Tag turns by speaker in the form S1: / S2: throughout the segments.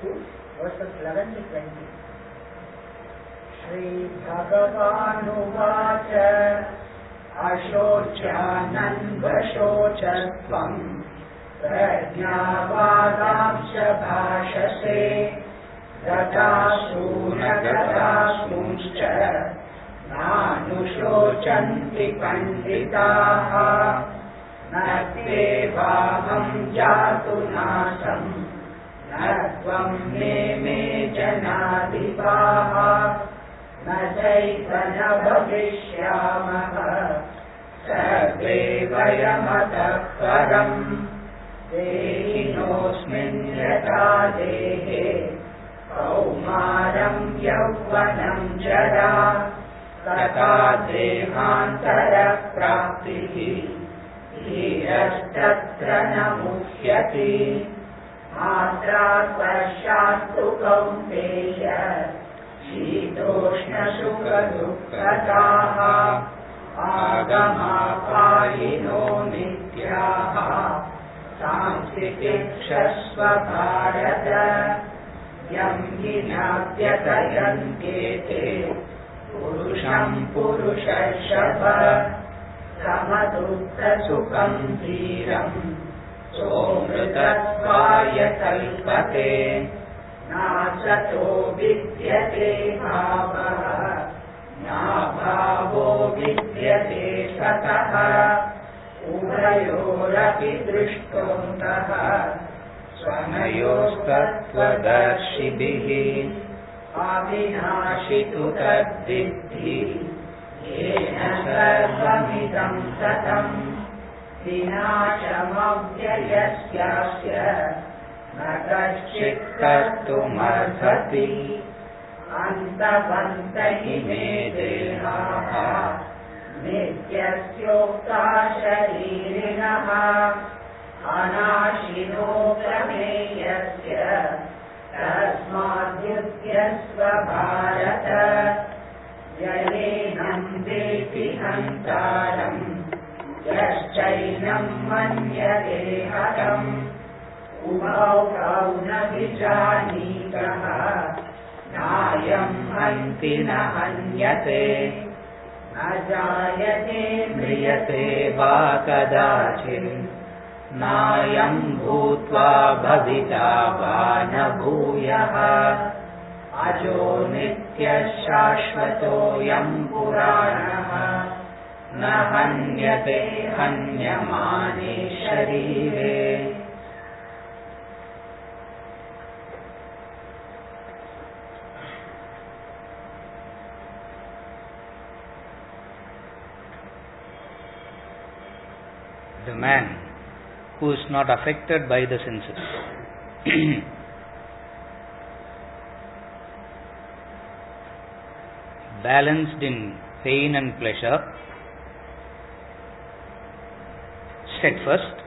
S1: 2, verses 11 to 20. Shri Bhagavanuvāca Aśochānandvaśochastvam Prajñāvādāṃsya bhāṣase Gatasunagatasunśca Nānuśocanti panditaः Nate vāvam jātu nāsam Natvam me janādipāः Nacaitana bhavishyāmaha Sarve vayamatah param Dehinosmin yatā dehe Kaumaram yavvanam jara Tata dehantara praptihi Dhīrastatra namuhyati Mātrā svarshāstu kaunteya Shītoshna sukha dukkhatāha Āgamāpāyino nityāha Samsitikshasva bharata Yam hināpyatayantete Purusham purushashabha Samadutta sukham dhīram Somrutattvāya kalpate Nāsato vidyate bhāvah Nābhāvo vidyate sataha Uvayorapi drishtontah Svanayostatvadarshibhihi Avināshitu tadviddhi Yena sarvamidam satam Vināshamavyayasyasya Nakaścit kartumarhati Antavantahi me dehaha Nityasyokta sharirinaha Anashino prameyasya Tasmadhyutyasva bharata Yayenam deti hantaram Yaschainam manyate hatam Ubhau kauna vijanitaha Nayam hanti na hanyate Najayate mriyate va kadachin Nayam bhutva bhavita va na bhuyaha Ajo nitya shashvato yam puranaha Na hanyate hanyamane sharire. The man who is not affected by the senses. Balanced in pain and pleasure, steadfast,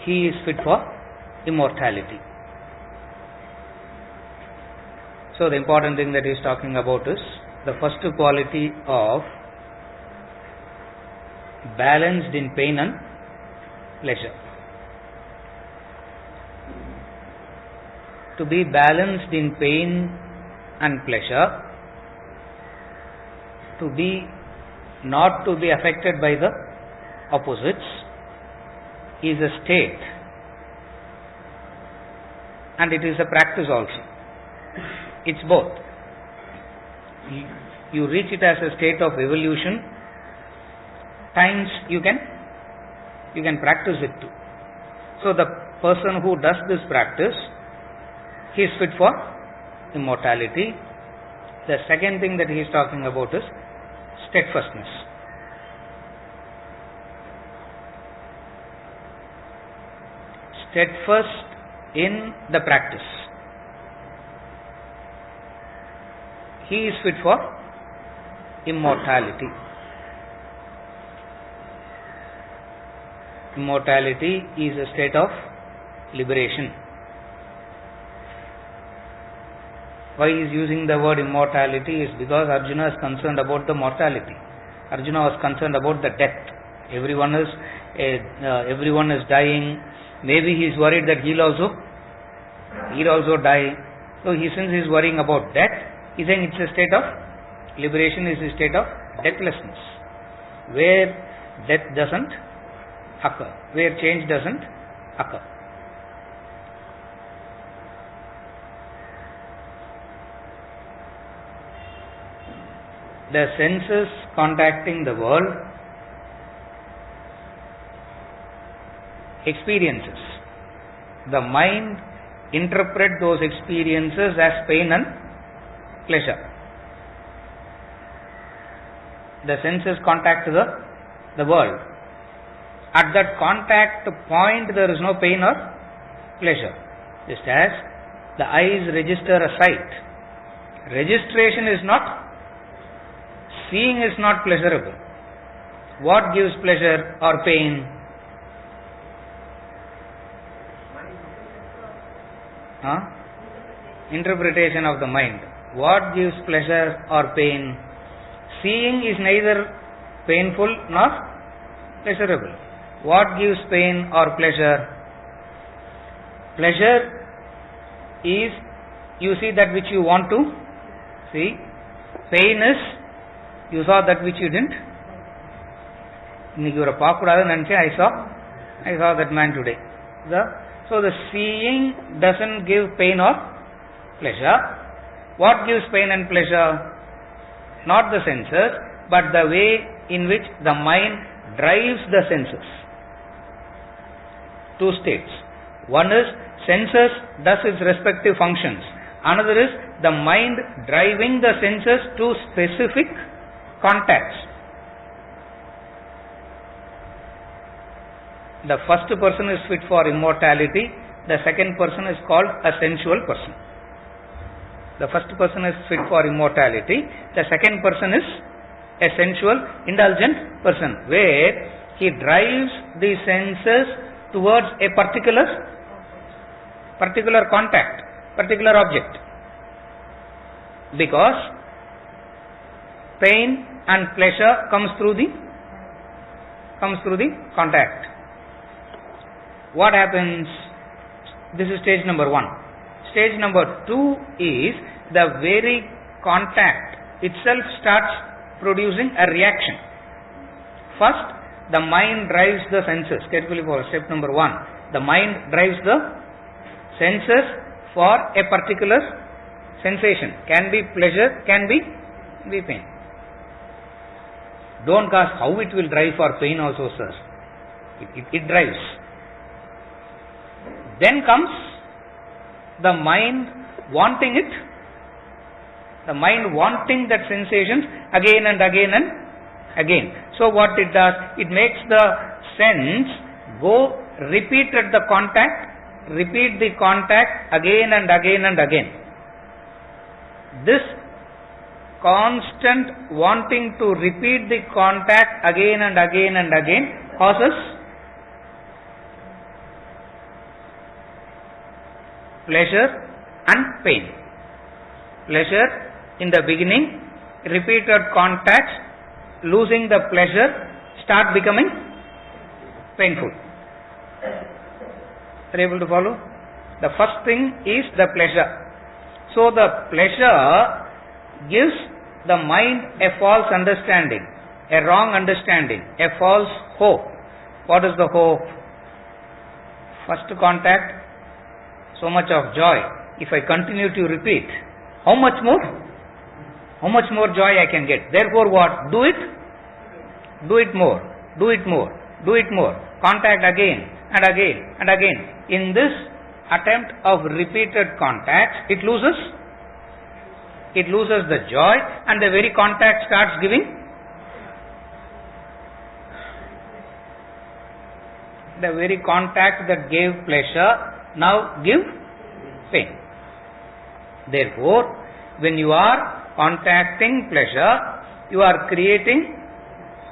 S1: he is fit for immortality. So the important thing that he is talking about is the first quality of balanced in pain and pleasure. To be balanced in pain and pleasure, to be not to be affected by the opposites is a state, and it is a practice also. It's both. You reach it as a state of evolution. Times you can practice it too. So the person who does this practice, he is fit for immortality. The second thing that he is talking about is steadfastness. Steadfast in the practice. He is fit for immortality. Immortality is a state of liberation. Why he is using the word immortality is because Arjuna is concerned about the mortality. Arjuna was concerned about the death. Everyone is dying. Maybe he is worried that he will also die. So since he is worrying about death, he is saying it's a state of liberation, is a state of deathlessness, where death doesn't occur, where change doesn't occur. The senses contacting the world, experiences. The mind interpret those experiences as pain and pleasure. The senses contact the world. At that contact point there is no pain or pleasure. Just as the eyes register a sight. Registration is not, seeing is not pleasurable. What gives pleasure or pain? Interpretation of the mind. What gives pleasure or pain? Seeing is neither painful nor pleasurable. What gives pain or pleasure? Pleasure is you see that which you want to see. Pain is you saw that which you didn't. I saw that man today. So the seeing doesn't give pain or pleasure. What gives pain and pleasure? Not the senses, but the way in which the mind drives the senses. Two states. One is senses does its respective functions. Another is the mind driving the senses to specific contacts. The first person is fit for immortality. The second person is called a sensual person. The first person is fit for immortality. The second person is a sensual, indulgent person, where he drives the senses towards a particular contact, particular object. Because pain and pleasure comes through the contact. What happens? This is stage number 1. Stage number 2 is the very contact itself starts producing a reaction. First, the mind drives the senses. Carefully follow step number 1. The mind drives the senses for a particular sensation. Can be pleasure, can be pain. Don't ask how it will drive for pain also, sir. It drives. Then comes the mind wanting it, the mind wanting that sensations again and again and again. So what it does, it makes the sense go repeat at the contact, repeat the contact again and again and again. This constant wanting to repeat the contact again and again and again causes pleasure and pain. Pleasure in the beginning, repeated contacts, losing the pleasure, start becoming painful. Are you able to follow? The first thing is the pleasure. So the pleasure gives the mind a false understanding, a wrong understanding, a false hope. What is the hope? First contact, so much of joy. If I continue to repeat, how much more? How much more joy I can get? Therefore what? Do it? Do it more. Do it more. Do it more. Contact again and again and again. In this attempt of repeated contacts, it loses the joy, and the very contact starts giving the very contact that gave pleasure now give pain. Therefore, when you are contacting pleasure, you are creating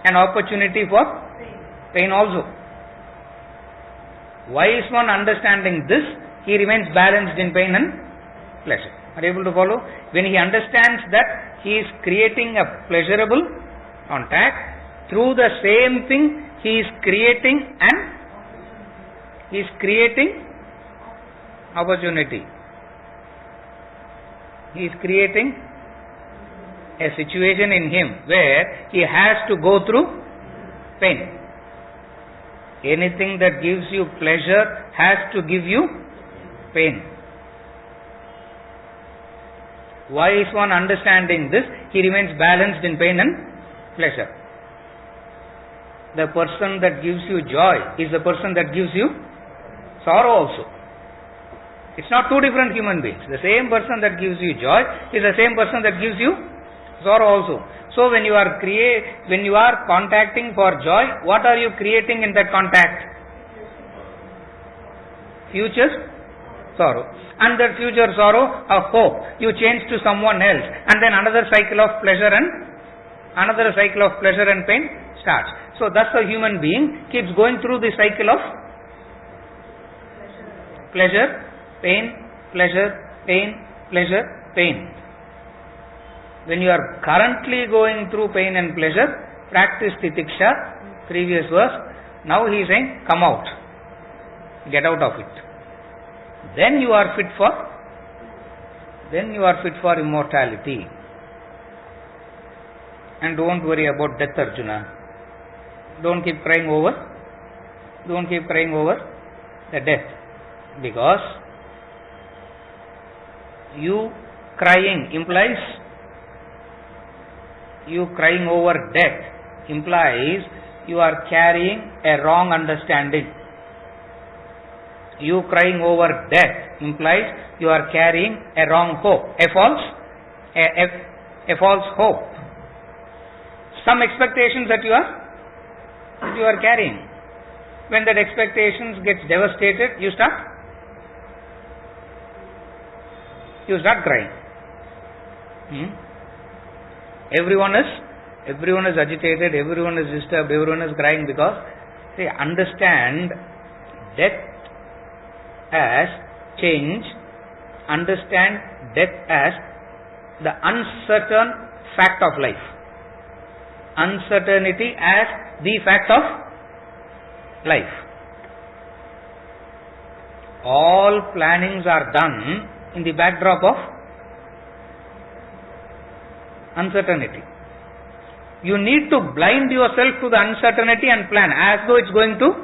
S1: an opportunity for pain also. Wise one understanding this, he remains balanced in pain and pleasure. Are you able to follow? When he understands that he is creating a pleasurable contact, through the same thing he is creating opportunity. He is creating a situation in him where he has to go through pain. Anything that gives you pleasure has to give you pain. Why is one understanding this? He remains balanced in pain and pleasure. The person that gives you joy is the person that gives you sorrow also. It's not two different human beings. The same person that gives you joy is the same person that gives you sorrow also. So when you are contacting for joy, what are you creating in that contact? Future sorrow. And that future sorrow, a hope. You change to someone else, and then another cycle of pleasure and pain starts. So thus a human being keeps going through the cycle of pleasure, pain, pleasure, pain, pleasure, pain. When you are currently going through pain and pleasure, practice titiksha, previous verse. Now he is saying, come out. Get out of it. Then you are fit for immortality. And don't worry about death, Arjuna. Don't keep crying over the death. Because you crying over death implies you are carrying a wrong understanding. You crying over death implies you are carrying a wrong hope, a false hope. Some expectations that you are carrying. When that expectations gets devastated, you start crying. Everyone is agitated, everyone is disturbed, everyone is crying because they understand death as change, understand death as the uncertain fact of life. Uncertainty as the fact of life. All plannings are done in the backdrop of uncertainty. You need to blind yourself to the uncertainty and plan as though it's going to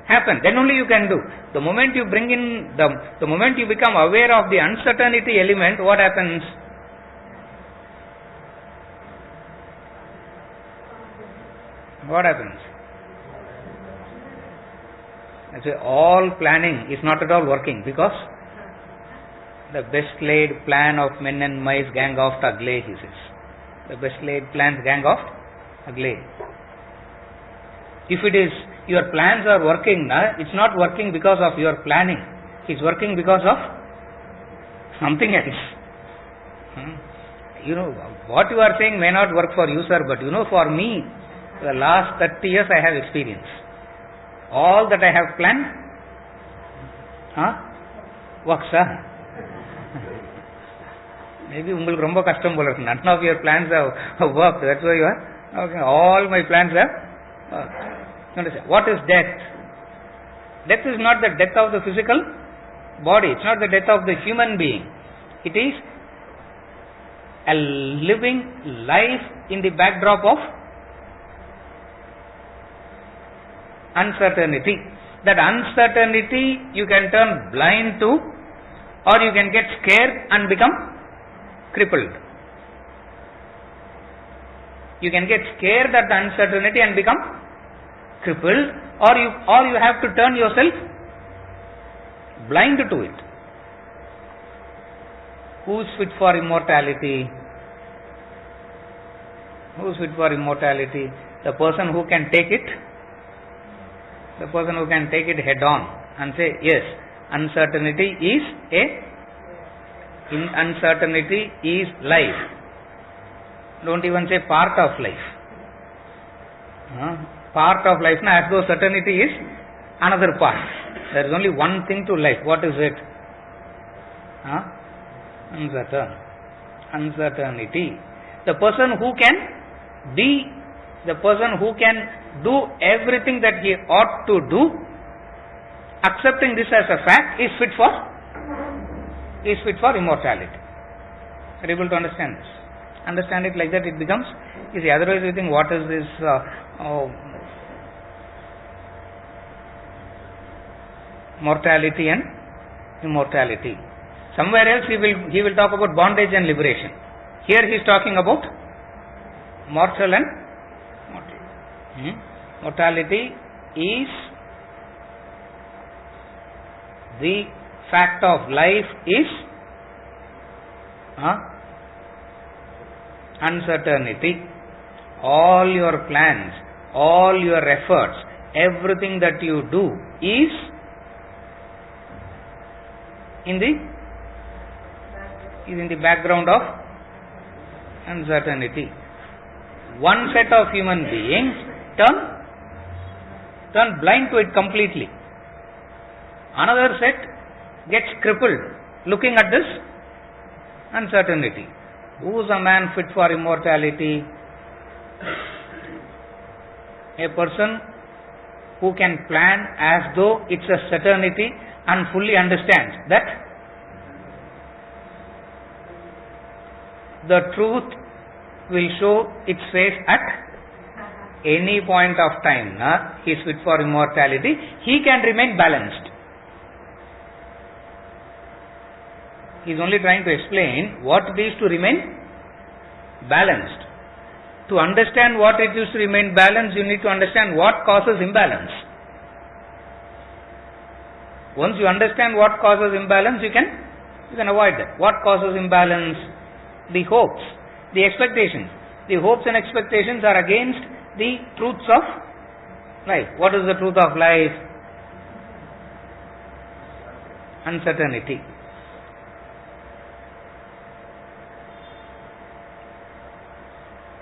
S1: happen. Then only you can do. The moment you bring in the moment you become aware of the uncertainty element, what happens? What happens? I say all planning is not at all working because the best laid plan of men and mice gang oft ugly, he says. The best laid plans gang oft ugly. If it is your plans are working, it's not working because of your planning. It's working because of something else. What you are saying may not work for you, sir, but for me, the last 30 years I have experience. All that I have planned works. Maybe உங்களுக்கு ரொம்ப கஷ்டம் போல இருக்கு. None of your plans have worked. That's why you are okay. All my plans have worked. What is death? Death is not the death of the physical body. It's not the death of the human being. It is a living life in the backdrop of uncertainty. That uncertainty you can turn blind to, or you can get scared and become crippled. You can get scared at the uncertainty and become crippled, or you have to turn yourself blind to it. Who is fit for immortality? Who is fit for immortality? The person who can take it. The person who can take it head on and say, yes, uncertainty is life. Don't even say part of life. Part of life, as though certainty is another part. There is only one thing to life. What is it? Uncertainty. The person who can do everything that he ought to do, accepting this as a fact, is fit for immortality. Are you able to understand this? Understand it like that, it becomes easy. Otherwise you think, what is this mortality and immortality? Somewhere else he will talk about bondage and liberation. Here he is talking about mortal and mortal. Mortality is the fact of life is uncertainty. All your plans, all your efforts, everything that you do is in the background of uncertainty. One set of human beings turn blind to it completely. Another set gets crippled looking at this uncertainty. Who is a man fit for immortality? A person who can plan as though it's a certainty and fully understands that the truth will show its face at any point of time. He is fit for immortality. He can remain balanced. He is only trying to explain what it is to remain balanced. To understand what it is to remain balanced, you need to understand what causes imbalance. Once you understand what causes imbalance, you can avoid that. What causes imbalance? The hopes, the expectations. The hopes and expectations are against the truths of life. What is the truth of life? Uncertainty.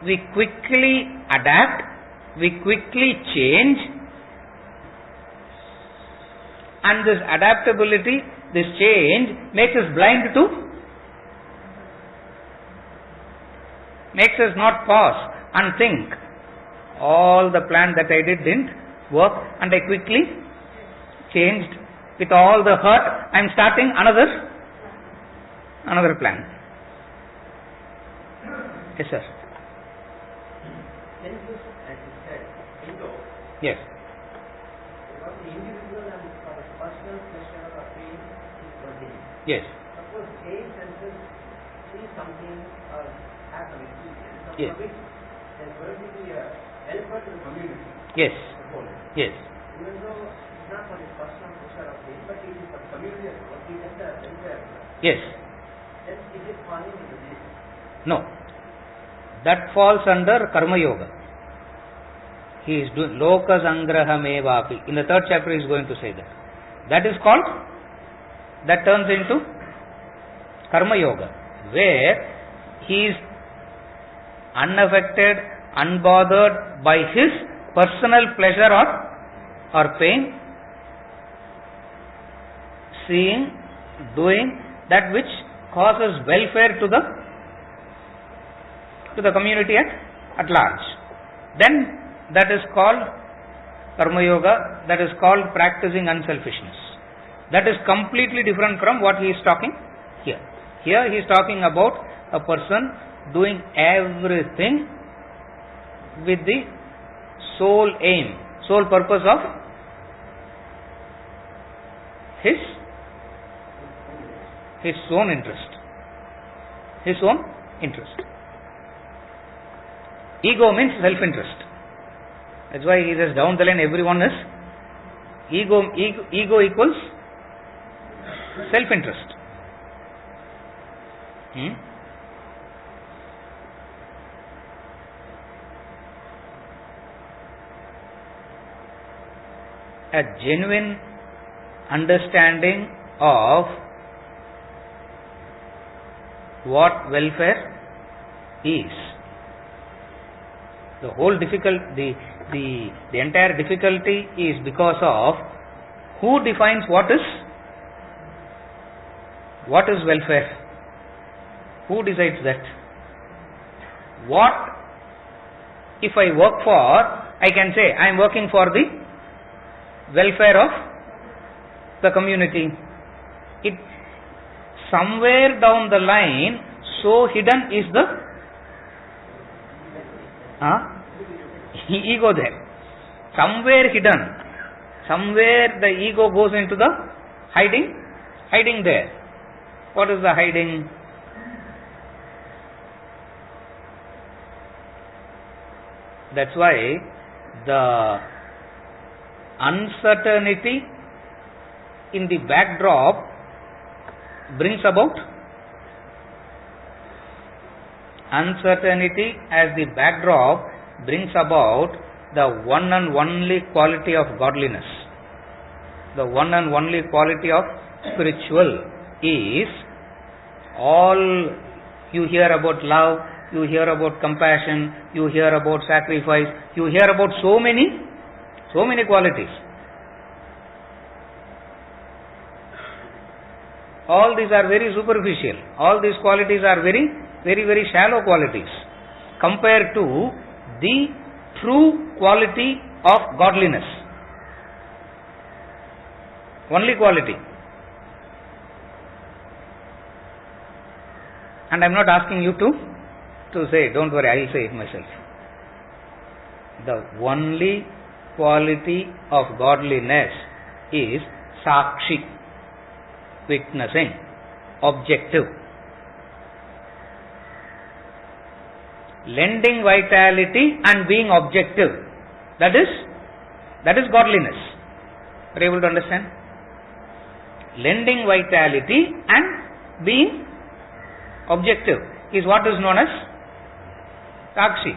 S1: We quickly adapt, we quickly change, and this adaptability, this change makes us blind to, makes us not pause and think, all the plan that I did didn't work and I quickly changed. With all the hurt, I am starting another plan. Yes, sir. Yes. Yes.
S2: Suppose A senses see something happening,
S1: yes.
S2: There's going to be a helper to the community.
S1: Yes. Yes.
S2: Even though it's not for the personal pleasure of him, but it is for the community as well. He gets a welfare.
S1: Yes.
S2: Then it is falling into this.
S1: No. That falls under Karma Yoga. He is doing Loka Sangraha Mevapi. In the 3rd chapter he is going to say that. That is called, that turns into Karma Yoga, where he is unaffected, unbothered by his personal pleasure or pain, seeing, doing that which causes welfare to the community at large. Then that is called Karma Yoga, that is called practicing unselfishness. That is completely different from what he is talking here. Here he is talking about a person doing everything with the sole aim, sole purpose of his own interest. His own interest. Ego means self-interest. That's why he says down the line everyone is ego equals self-interest. A genuine understanding of what welfare is. The whole difficulty, the entire difficulty is because of who defines what is welfare. Who decides that? What if I work for, I can say I am working for the welfare of the community. It somewhere down the line, so hidden is the ego there. Somewhere hidden. Somewhere the ego goes into the hiding there. What is the hiding? That's why the uncertainty in the backdrop brings about uncertainty as the backdrop brings about the one and only quality of godliness. The one and only quality of spiritual is all you hear about love, you hear about compassion, you hear about sacrifice, you hear about so many qualities. All these are very superficial. All these qualities are very, very shallow qualities compared to the true quality of godliness. Only quality. And I am not asking you to say, don't worry, I will say it myself. The only quality of godliness is sakshi, witnessing, objective. Lending vitality and being objective. That is godliness. Are you able to understand? Lending vitality and being objective is what is known as sakshi.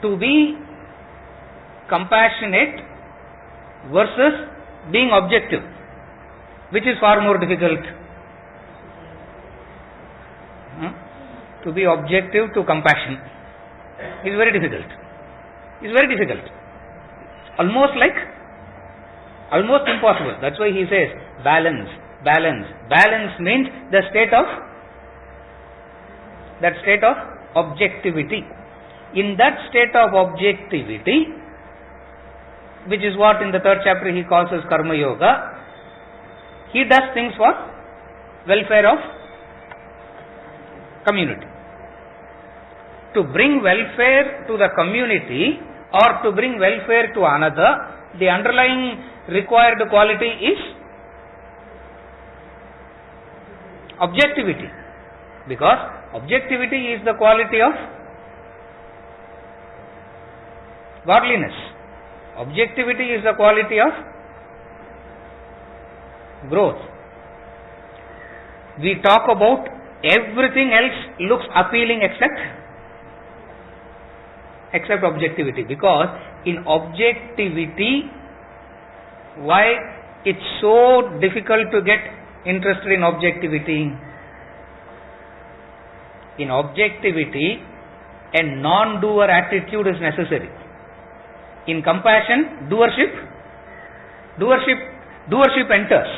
S1: To be compassionate versus being objective, which is far more difficult? To be objective to compassion is very difficult. It's very difficult. Almost impossible. That's why he says balance. Balance means the state of objectivity. In that state of objectivity, which is what in the 3rd chapter he calls as Karma Yoga, he does things for welfare of community. To bring welfare to the community or to bring welfare to another, the underlying required quality is objectivity. Because objectivity is the quality of godliness. Objectivity is the quality of growth. We talk about everything else looks appealing except objectivity, because in objectivity, why it's so difficult to get interested in objectivity? In objectivity, a non-doer attitude is necessary. In compassion, doership enters.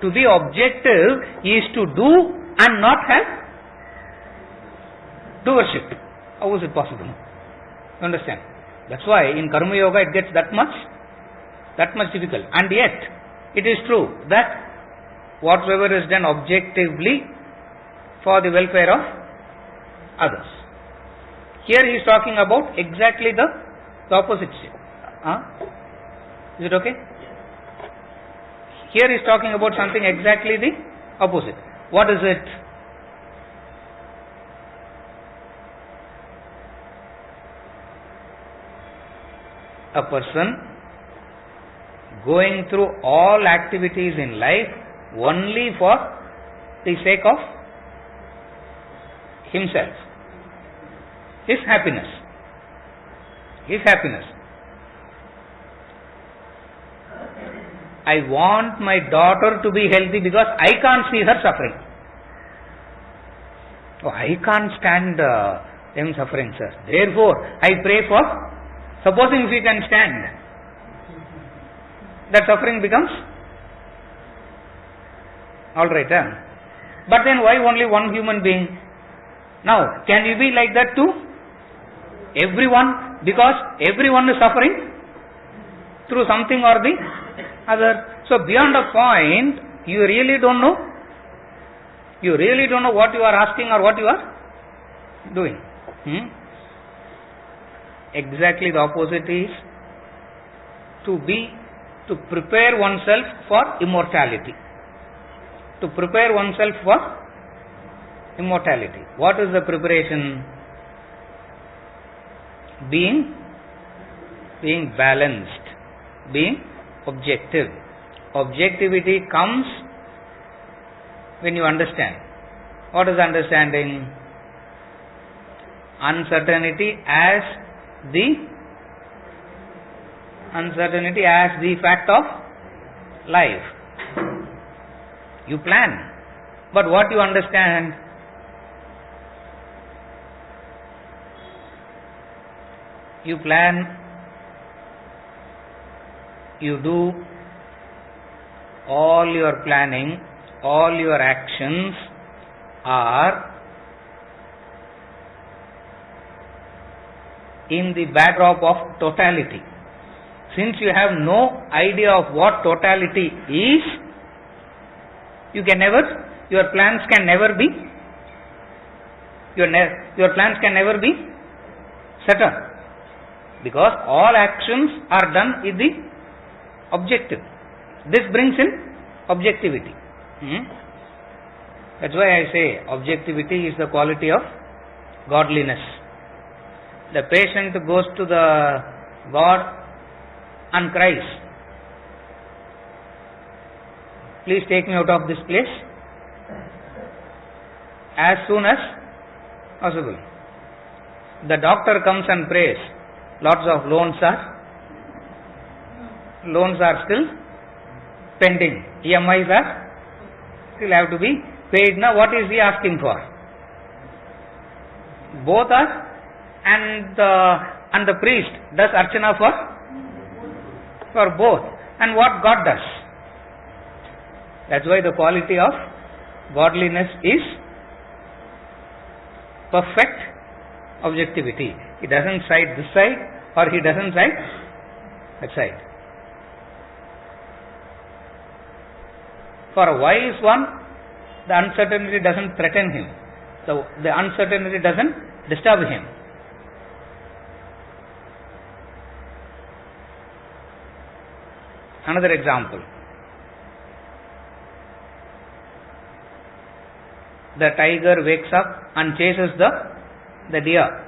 S1: To be objective is to do and not have doership. How is it possible? You understand? That's why in Karma Yoga it gets that much difficult. And yet, it is true that whatsoever is done objectively for the welfare of others. Here he is talking about exactly the opposite. Is it okay? Here he is talking about something exactly the opposite. What is it? A person going through all activities in life only for the sake of himself, his happiness. I want my daughter to be healthy because I can't see her suffering. Oh, I can't stand them suffering, sir. Therefore, I pray for, supposing if we can stand, that suffering becomes alright. But then why only one human being? Now, can you be like that too? Everyone, because everyone is suffering through something or the other. So beyond a point, you really don't know. You really don't know what you are asking or what you are doing. Exactly the opposite is to prepare oneself for immortality. To prepare oneself for immortality. What is the preparation? Being balanced, being objective. Objectivity comes when you understand. What is understanding? Uncertainty as the fact of life. You plan, but what you understand? You plan, you do all your planning, all your actions are in the backdrop of totality. Since you have no idea of what totality is, your plans can never be certain. Because all actions are done with the objective. This brings in objectivity. That's why I say objectivity is the quality of godliness. The patient goes to the God and cries, please take me out of this place as soon as possible. The doctor comes and prays, lots of loans are still pending. EMIs are still have to be paid. Now what is he asking for? Both are, and the priest does archana for both. And what God does? That's why the quality of godliness is perfect objectivity. He doesn't side this side or he doesn't side that side. For a wise one, the uncertainty doesn't threaten him. The uncertainty doesn't disturb him. Another example. The tiger wakes up and chases the deer.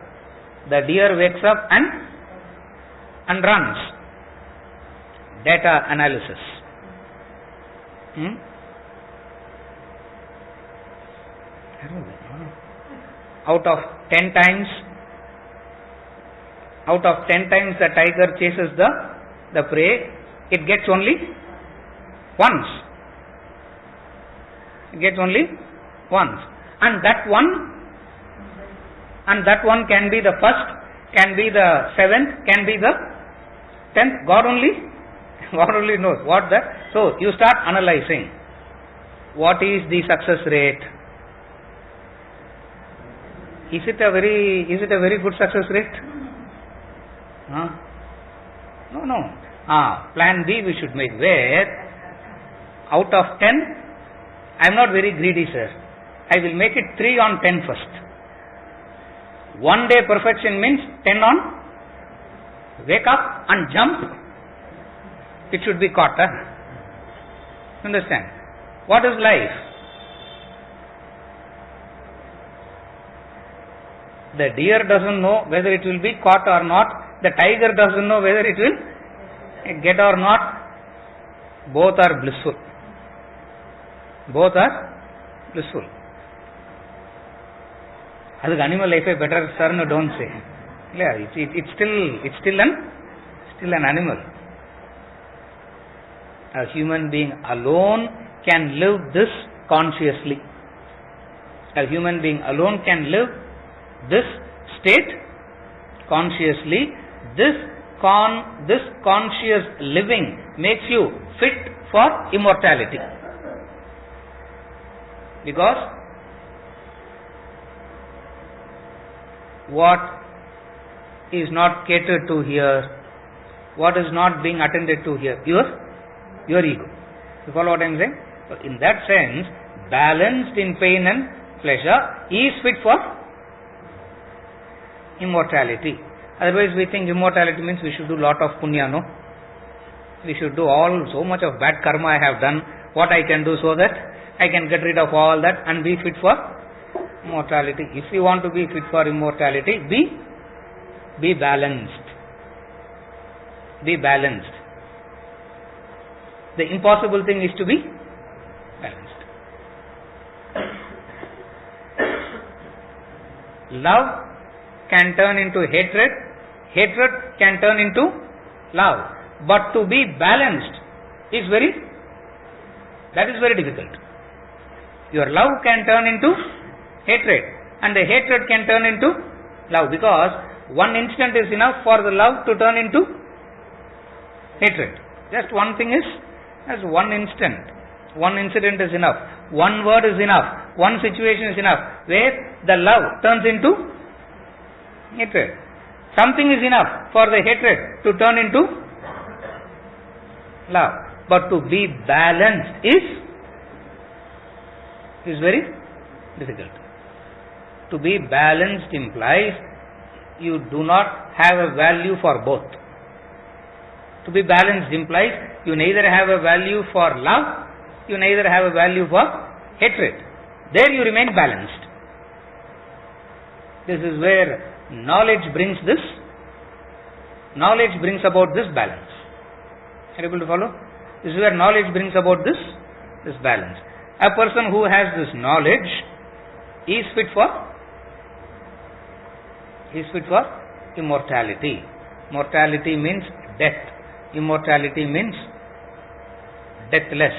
S1: The deer wakes up and runs. Data analysis. Out of 10 times the tiger chases the prey, it gets only once. And that one can be the first, can be the seventh, can be the 10th. God only knows what that. So you start analyzing. What is the success rate? Is it a very good success rate? No. Plan B we should make, where out of 10, I am not very greedy, sir. I will make it 3 on 10 first. 1 day perfection means 10 on wake up and jump. It should be caught. Understand? What is life? The deer doesn't know whether it will be caught or not. The tiger doesn't know whether it will get or not. Both are blissful. Adukku animal life better, sir, no, don't say. Yeah, it's still an animal. A human being alone can live this consciously. A human being alone can live this state consciously. This conscious living makes you fit for immortality. Because what is not catered to here, what is not being attended to here? Your ego. You follow what I am saying? So in that sense, balanced in pain and pleasure is fit for immortality. Otherwise we think immortality means we should do lot of punya, no? We should do so much of bad karma I have done, what I can do so that I can get rid of all that and be fit for immortality. If you want to be fit for immortality, be balanced. Be balanced. The impossible thing is to be balanced. Love can turn into hatred, hatred can turn into love. But to be balanced is very difficult. Your love can turn into hatred and the hatred can turn into love, because one instant is enough for the love to turn into hatred. Just one thing is, as one instant, one incident is enough, one word is enough, one situation is enough, where the love turns into hatred. Something is enough for the hatred to turn into love. But to be balanced is very difficult. To be balanced implies you do not have a value for both. To be balanced implies you neither have a value for love, you neither have a value for hatred. There you remain balanced. This is where knowledge brings this. Knowledge brings about this balance. Are you able to follow? This is where knowledge brings about this balance. A person who has this knowledge is fit for immortality. Mortality means death. Immortality means deathless.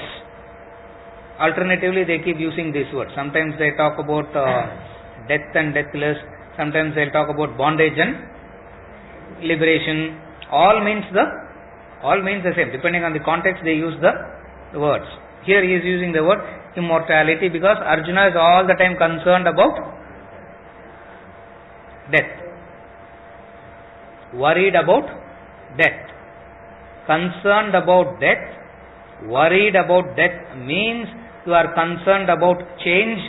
S1: Alternatively, they keep using this word. Sometimes they talk about death and deathless. Sometimes they'll talk about bondage and liberation. All means the same. Depending on the context, they use the words. Here he is using the word immortality because Arjuna is all the time concerned about death. Worried about death. Concerned about death. Worried about death means you are concerned about change,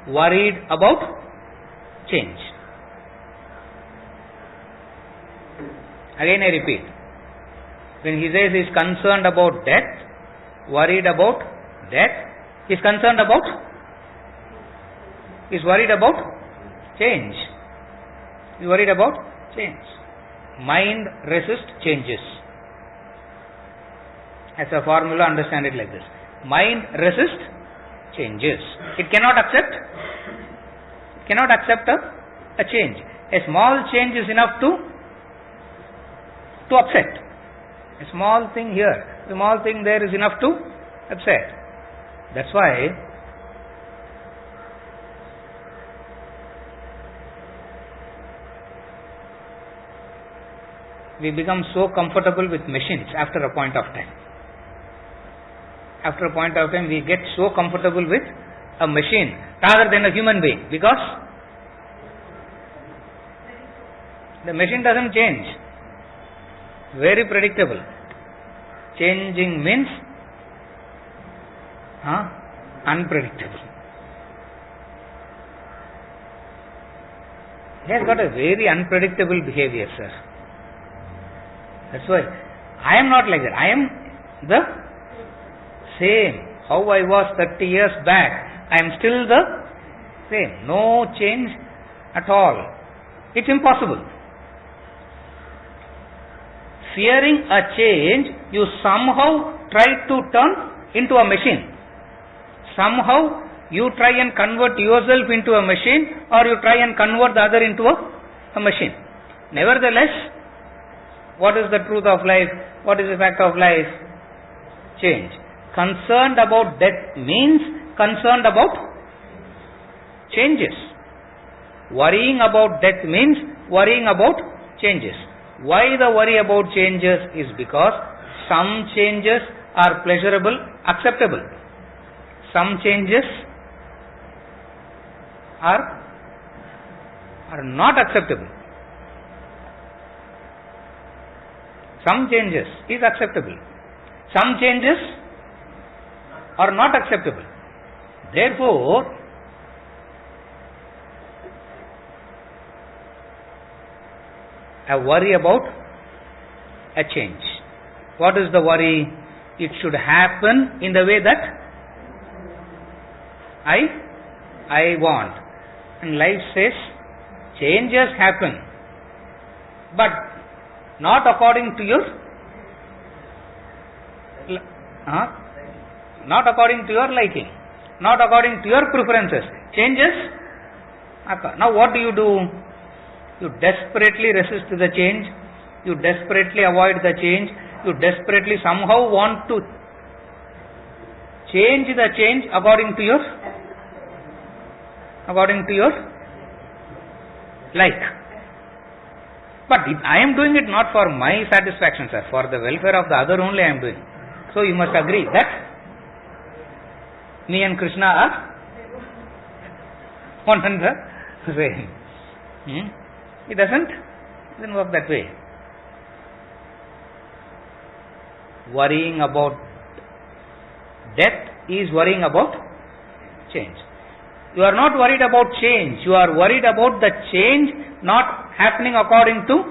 S1: worried about change. Again I repeat. When he says he is concerned about death, worried about death, he is concerned about, he is worried about change. He is worried about change. Mind resists changes. As a formula, understand it like this. Mind resists changes. It cannot accept a change. A small change is enough to upset. A small thing here, a small thing there is enough to upset. That's why we become so comfortable with machines after a point of time. After a point of time, we get so comfortable with a machine rather than a human being, because the machine doesn't change. Very predictable. Changing means unpredictable. He has got a very unpredictable behavior, sir. That's why I am not like that. I am the same. How I was 30 years back, I am still the same. No change at all. It's impossible. Fearing a change, you somehow try to turn into a machine. Somehow you try and convert yourself into a machine, or you try and convert the other into a machine. Nevertheless, what is the truth of life? What is the fact of life? Change. Concerned about death means concerned about changes. Worrying about death means worrying about changes. Why the worry about changes is because some changes are pleasurable, acceptable. Some changes are not acceptable. Some changes is acceptable. Some changes or not acceptable. Therefore, I worry about a change. What is the worry? It should happen in the way that I want. And life says, changes happen, but not according to your not according to your liking, not according to your preferences. Changes occur. Now what do? You desperately resist the change, you desperately avoid the change, you desperately somehow want to change the change according to your like. But I am doing it not for my satisfaction, sir, for the welfare of the other only I am doing. So you must agree that me and Krishna are one and the same. It doesn't work that way. Worrying about death is worrying about change. You are not worried about change, you are worried about the change not happening according to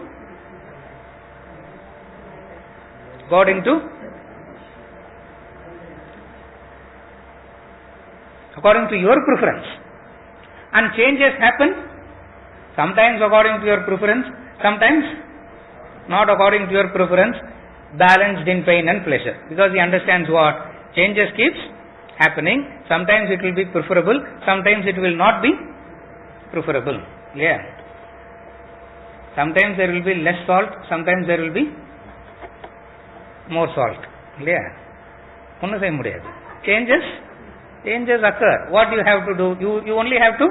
S1: your preference. And changes happen sometimes according to your preference, sometimes not according to your preference, balanced in pain and pleasure. Because he understands what? Changes keeps happening. Sometimes it will be preferable, sometimes it will not be preferable. Yeah. Sometimes there will be less salt, sometimes there will be more salt. Yeah. Changes occur. What you have to do? You only have to,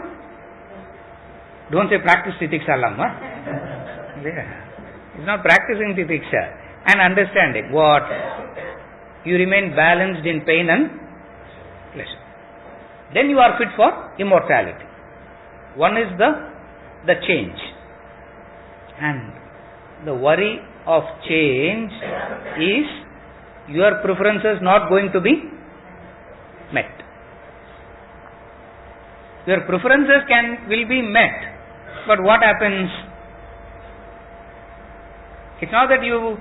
S1: don't say practice titiksha. Yeah. It's not practicing titiksha. And understanding what? You remain balanced in pain and pleasure. Then you are fit for immortality. One is the change. And the worry of change is your preferences not going to be met. Your preferences will be met, but what happens? It's not that you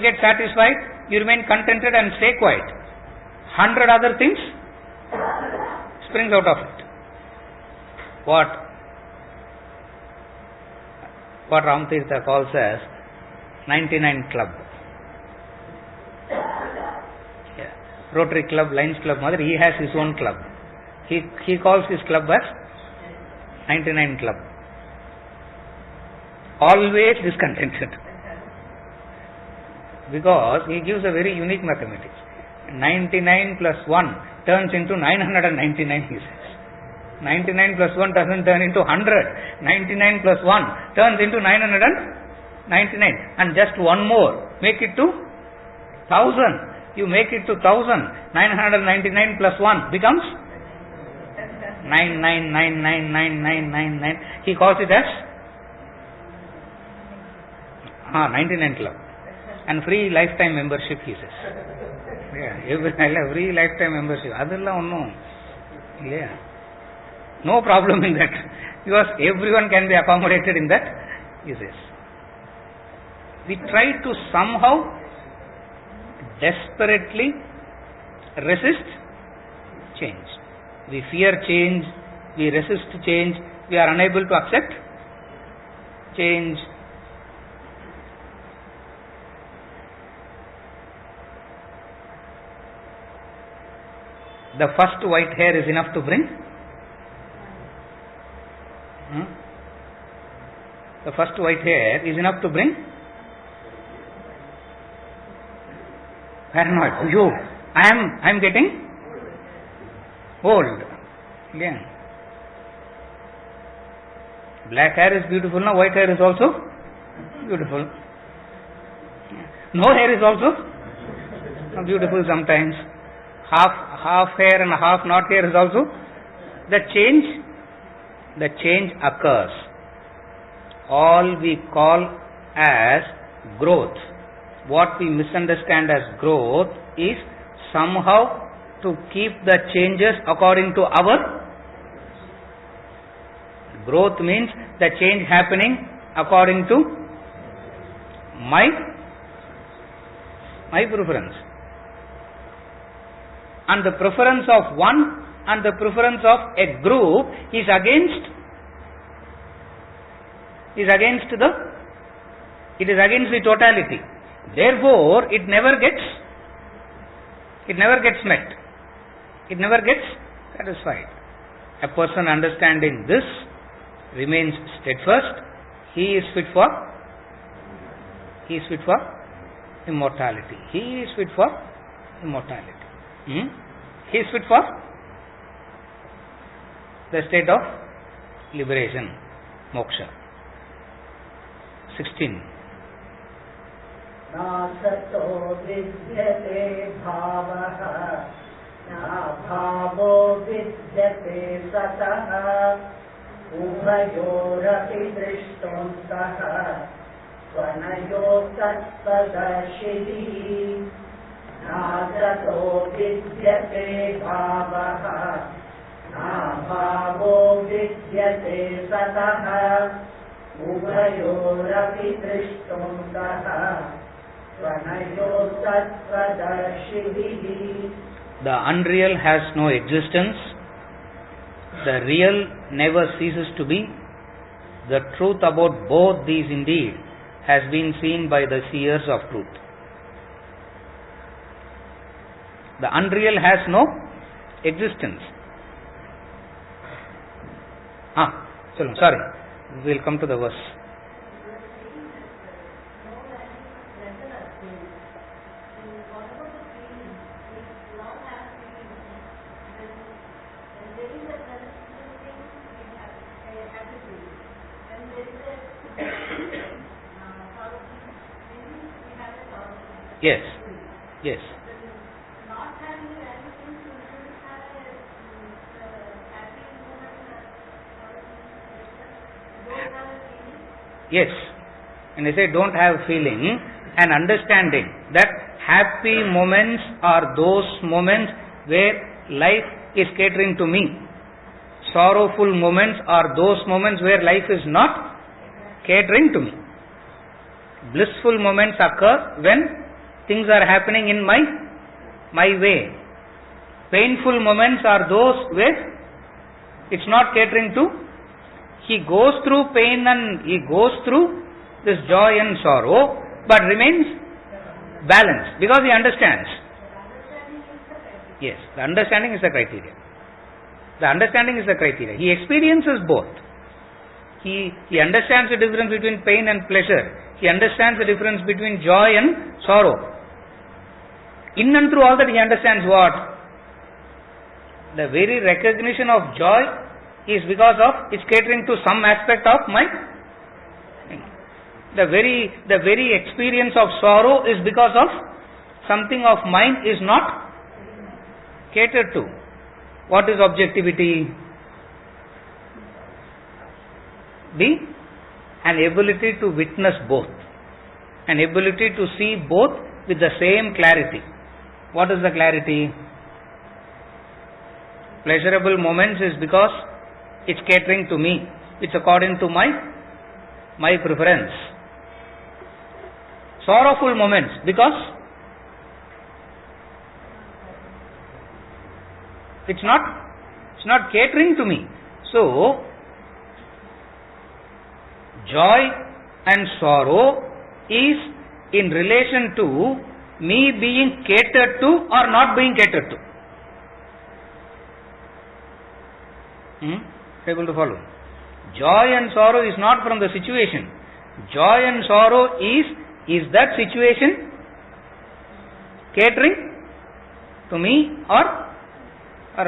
S1: get satisfied, you remain contented and stay quiet. 100 other things springs out of it. What Ramatirtha calls as 99 Club. Yeah. Rotary Club, Lions Club, mother, he has his own club. He calls his club as 99 Club. Always discontented. Because he gives a very unique mathematics. 99 plus 1 turns into 999, he says. 99 plus 1 doesn't turn into 100. 99 plus 1 turns into 999. And just one more, make it to 1000. You make it to 1000. 999 plus 1 becomes 9999999. He calls it as 99 Club. And free lifetime membership, he says. Yeah, free lifetime membership. Yeah. No problem in that. Because everyone can be accommodated in that, he says. We try to somehow desperately resist change. We fear change, we resist change, we are unable to accept change. The first white hair is enough to bring. The first white hair is enough to bring paranoid. I am getting old. Yeah. Black hair is beautiful now, white hair is also beautiful. No hair is also beautiful sometimes. Half hair and half not hair is also. The change occurs. All we call as growth, what we misunderstand as growth, is somehow to keep the changes according to our growth means the change happening according to my preference. And the preference of one and the preference of a group is against the totality. Therefore, it never gets met. It never gets satisfied. A person understanding this remains steadfast. He is fit for immortality. He is fit for immortality. He is fit for the state of liberation, moksha. 16.
S3: नासतो विद्यते भावः नाभावो विद्यते सतः उभयोरपि दृष्टोऽन्तः त्वनयोस्तत्त्वदर्शिभिः नासतो विद्यते भावः नाभावो विद्यते सतः उभयोरपि दृष्टोऽन्तः त्वनयोस्तत्त्वदर्शिभिः.
S1: The unreal has no existence. The real never ceases to be. The truth about both these indeed has been seen by the seers of truth. The unreal has no existence. Sorry. We'll come to the verse. Yes. Yes. And I say don't have feeling and understanding that happy moments are those moments where life is catering to me. Sorrowful moments are those moments where life is not catering to me. Blissful moments occur when things are happening in my way. Painful moments are those where it's not catering to. He goes through pain and he goes through this joy and sorrow, but remains balanced because he understands. Yes, the understanding is the criteria. He experiences both. He understands the difference between pain and pleasure. He understands the difference between joy and sorrow. In and through all that he understands what? The very recognition of joy is because of it's catering to some aspect of my. The very experience of sorrow is because of something of mine is not catered to. What is objectivity? An ability to witness both, an ability to see both with the same clarity. What is the clarity? Pleasurable moments is because it's catering to me, it's according to my preference. Sorrowful moments because it's not catering to me. So joy and sorrow is in relation to me being catered to or not being catered to. Able to follow? Joy and sorrow is not from the situation. Joy and sorrow is that situation catering to me or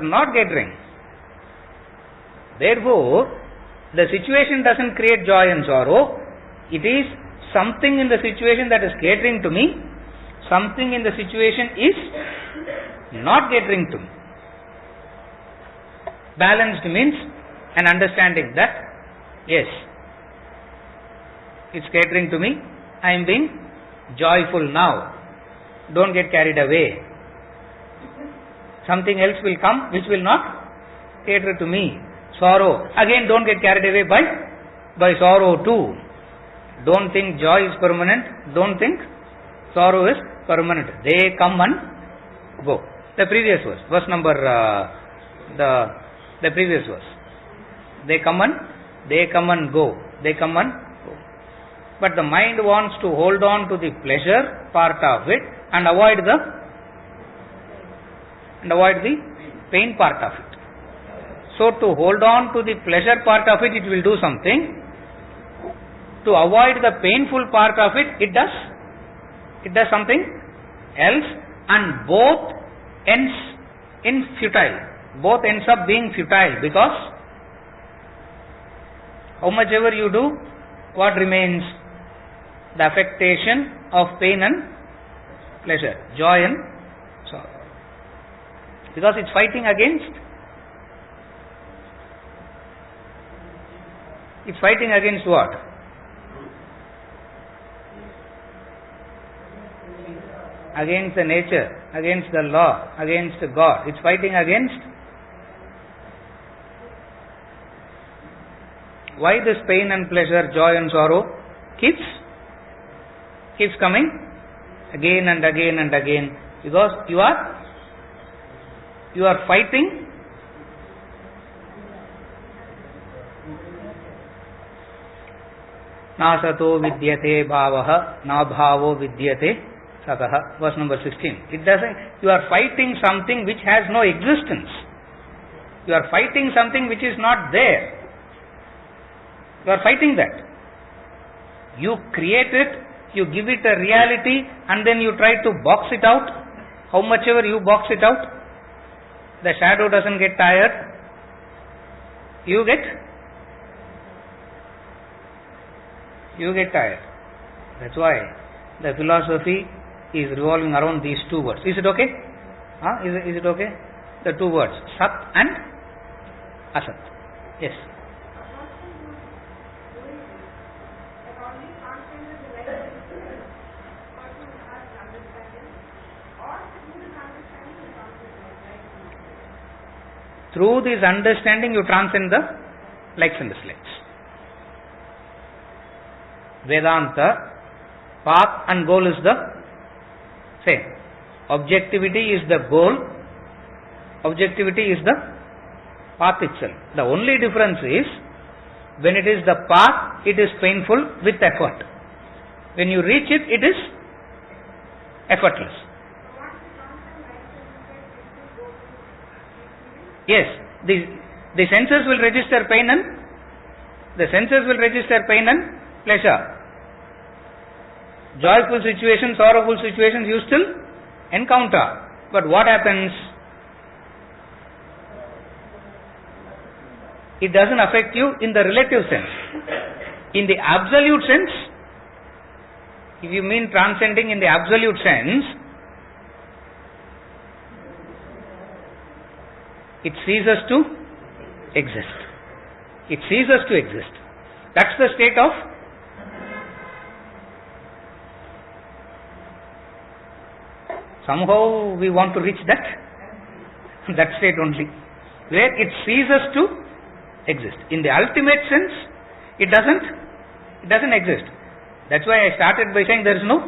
S1: not catering? Therefore, the situation doesn't create joy and sorrow. It is something in the situation that is catering to me. Something in the situation is not catering to me. Balanced means an understanding that, yes, it's catering to me. I am being joyful now. Don't get carried away. Something else will come which will not cater to me. Sorrow. Again, don't get carried away by sorrow too. Don't think joy is permanent. Don't think sorrow is permanent. They come and go. The previous verse number, the previous verse. They come and go. They come and go. But the mind wants to hold on to the pleasure part of it and avoid the pain part of it. So to hold on to the pleasure part of it, it will do something. To avoid the painful part of it, it does something else, and both ends in futile. Both ends up being futile, because how much ever you do, what remains? The affectation of pain and pleasure, joy and sorrow. Because it's fighting against what? Against the nature, against the law, against God. It's fighting against. Why this pain and pleasure, joy and sorrow keeps coming again and again and again? Because you are fighting nasato vidyate bhavaha na bhavo vidyate sataha. Verse number 16. It doesn't. You are fighting something which has no existence. You are fighting something which is not there. You are fighting that. You create it, you give it a reality, and then you try to box it out. How much ever you box it out, the shadow doesn't get tired. You get tired. That's why the philosophy is revolving around these two words. Is it okay? Is it okay? The two words, Sat and Asat. Yes. Through this understanding, you transcend the likes and dislikes. Vedanta, path and goal is the same. Objectivity is the goal. Objectivity is the path itself. The only difference is, when it is the path, it is painful with effort. When you reach it, it is effortless. Yes, the senses will register pain and pleasure. Joyful situations, sorrowful situations you still encounter. But what happens? It doesn't affect you in the relative sense. In the absolute sense, if you mean transcending in the absolute sense, it ceases to exist. It ceases to exist. That's the state of somehow we want to reach that state only, where it ceases to exist. In the ultimate sense, it doesn't exist. That's why I started by saying there is no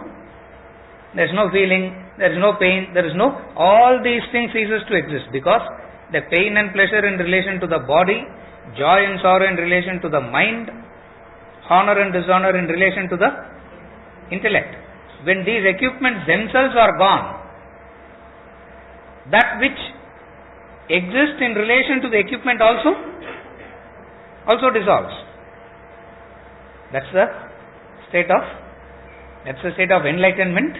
S1: feeling, there is no pain, there is no, all these things ceases to exist, because the pain and pleasure in relation to the body, joy and sorrow in relation to the mind, honor and dishonor in relation to the intellect. When these equipments themselves are gone, that which exists in relation to the equipment also dissolves. That's the state of enlightenment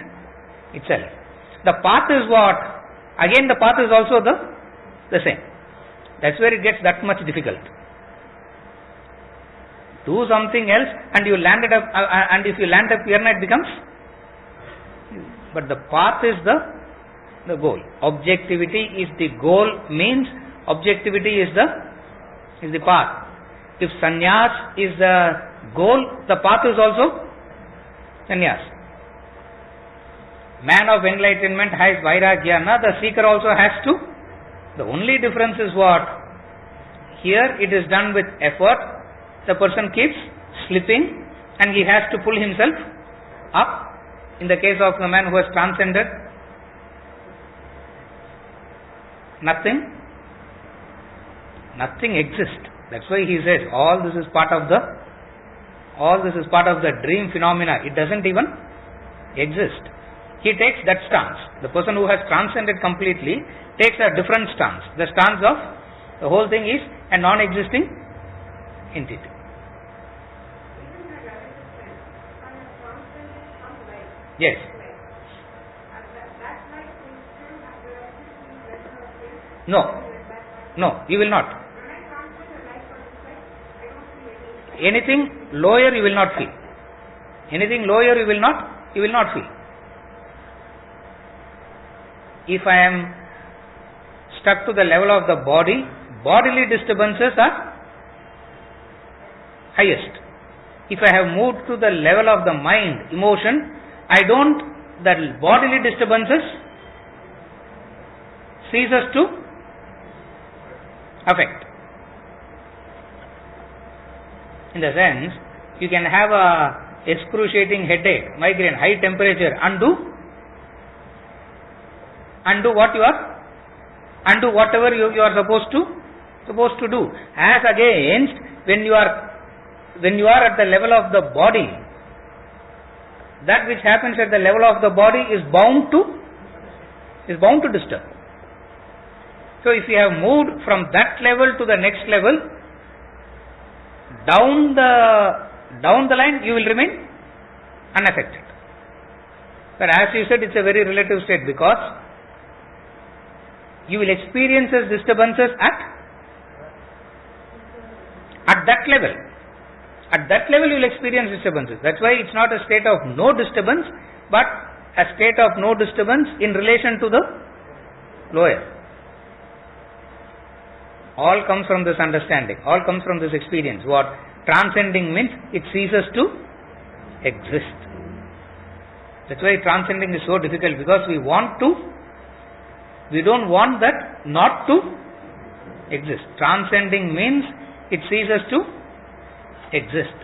S1: itself. The path is what? Again, the path is also the same. That's where it gets that much difficult. Do something else and you land it up, and if you land up here, it becomes. But the path is the goal. Objectivity is the goal, means objectivity is the path. If sannyas is the goal, the path is also sannyas. Man of enlightenment has vairagya, the seeker also has to The only difference is what? Here it is done with effort. The person keeps slipping and he has to pull himself up. In the case of the man who has transcended, nothing exists. That's why he says all this is part of the dream phenomena. It doesn't even exist. He takes that stance. The person who has transcended completely takes a different stance. The stance of the whole thing is a non-existing entity. Yes. No, you will not. Anything lower you will not feel. Anything lower you will not feel. If I am stuck to the level of the body, bodily disturbances are highest. If I have moved to the level of the mind, emotion, the bodily disturbances ceases to affect. In the sense, you can have a excruciating headache, migraine, high temperature, undo whatever you are supposed to do. As against when you are at the level of the body, that which happens at the level of the body is bound to disturb. So if you have moved from that level to the next level, down the line you will remain unaffected. But as you said, it's a very relative state, because you will experience disturbances at that level. At that level you will experience disturbances. That's why it's not a state of no disturbance, but a state of no disturbance in relation to the lower. All comes from this understanding. All comes from this experience. What transcending means, it ceases to exist. That's why transcending is so difficult, because we don't want that not to exist. Transcending means it ceases to exist.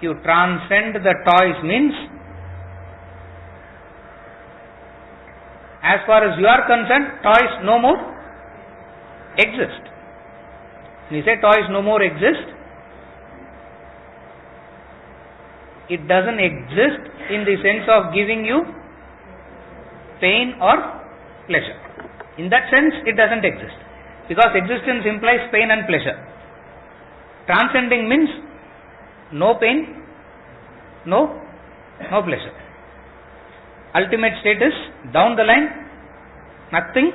S1: You transcend the toys means, as far as you are concerned, toys no more exist. When you say toys no more exist, it doesn't exist in the sense of giving you pain or pleasure. In that sense, it doesn't exist, because existence implies pain and pleasure. Transcending means no pain, no pleasure. Ultimate state is down the line, nothing.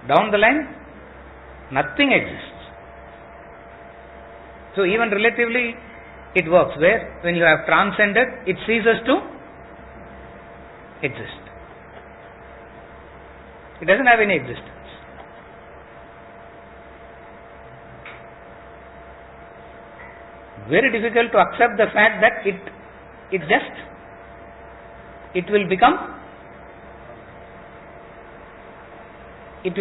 S1: Down the line, nothing exists. So even relatively it works, where when you have transcended, it ceases to exist. It doesn't have any existence. Very difficult to accept the fact that it will become it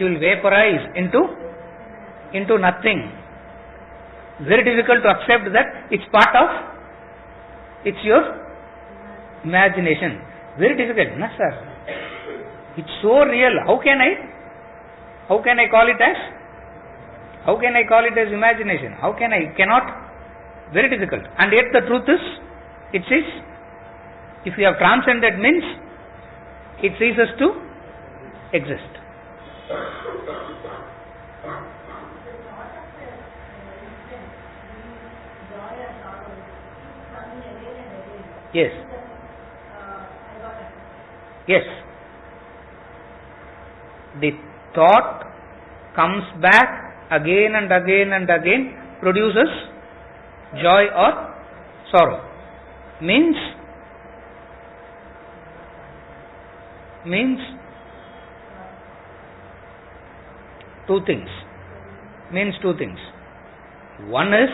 S1: will vaporize into nothing. Very difficult to accept that it's your imagination. Very difficult, no sir? It's so real. How can I call it as imagination? Cannot. Very difficult. And yet the truth is, it says, if you have transcended means, it ceases to exist. Yes. Yes. The thought comes back again and again and again, produces joy or sorrow. Means two things. One is,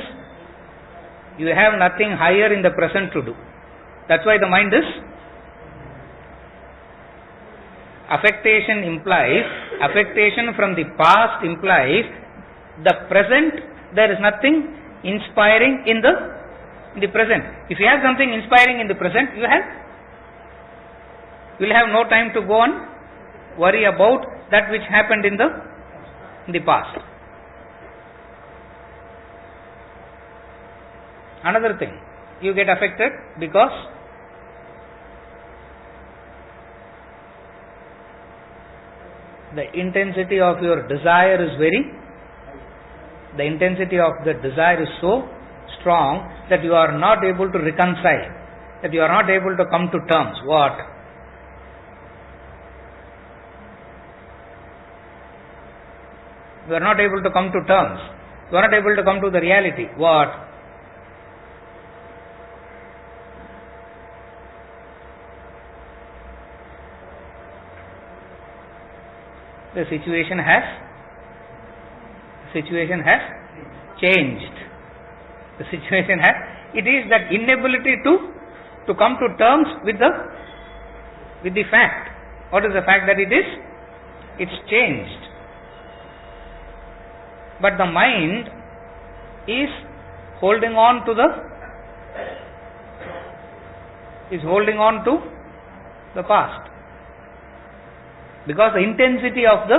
S1: you have nothing higher in the present to do. That's why the mind is affectation from the past implies the present. There is nothing inspiring in the present. If you have something inspiring in the present, you will have no time to go and worry about that which happened in the past. Another thing, you get affected because the intensity of your desire is the intensity of the desire is so strong that you are not able to reconcile, that you are not able to come to terms. What? You are not able to come to terms. You are not able to come to the reality. What? The situation has changed. The situation has, it is that inability to come to terms with the fact. What is the fact that it is? It's changed. But the mind is holding on to the past. Because the intensity of the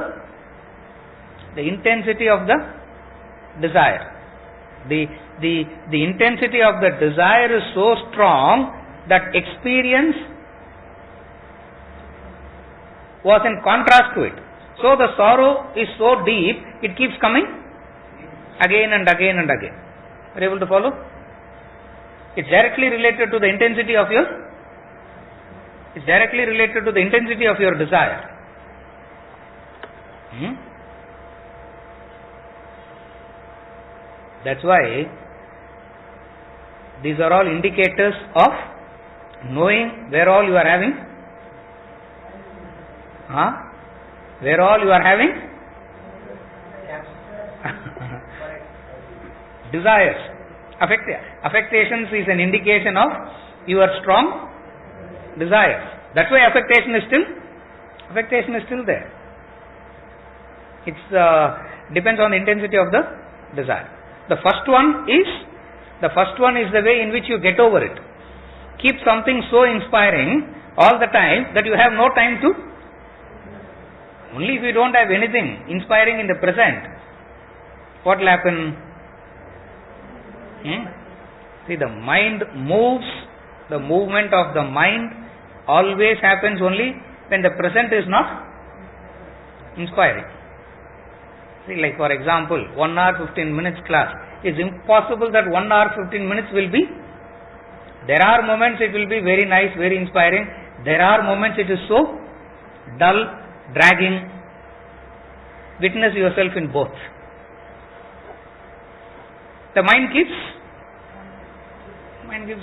S1: desire, the intensity of the desire is so strong that experience was in contrast to it. So the sorrow is so deep, it keeps coming again and again and again. Are you able to follow? It's directly related to the intensity of your desire. That's why these are all indicators of knowing where all you are having desires. Affectations is an indication of your strong desires. That's why affectation is still there. It depends on the intensity of the desire. The first one is the way in which you get over it. Keep something so inspiring all the time that you have no time to. Only if you don't have anything inspiring in the present, what will happen? See, the mind moves. The movement of the mind always happens only when the present is not inspiring. See, like for example, 1 hour 15 minutes class. It's impossible that 1 hour 15 minutes will be. There are moments it will be very nice, very inspiring. There are moments it is so dull, dragging. Witness yourself in both. The mind keeps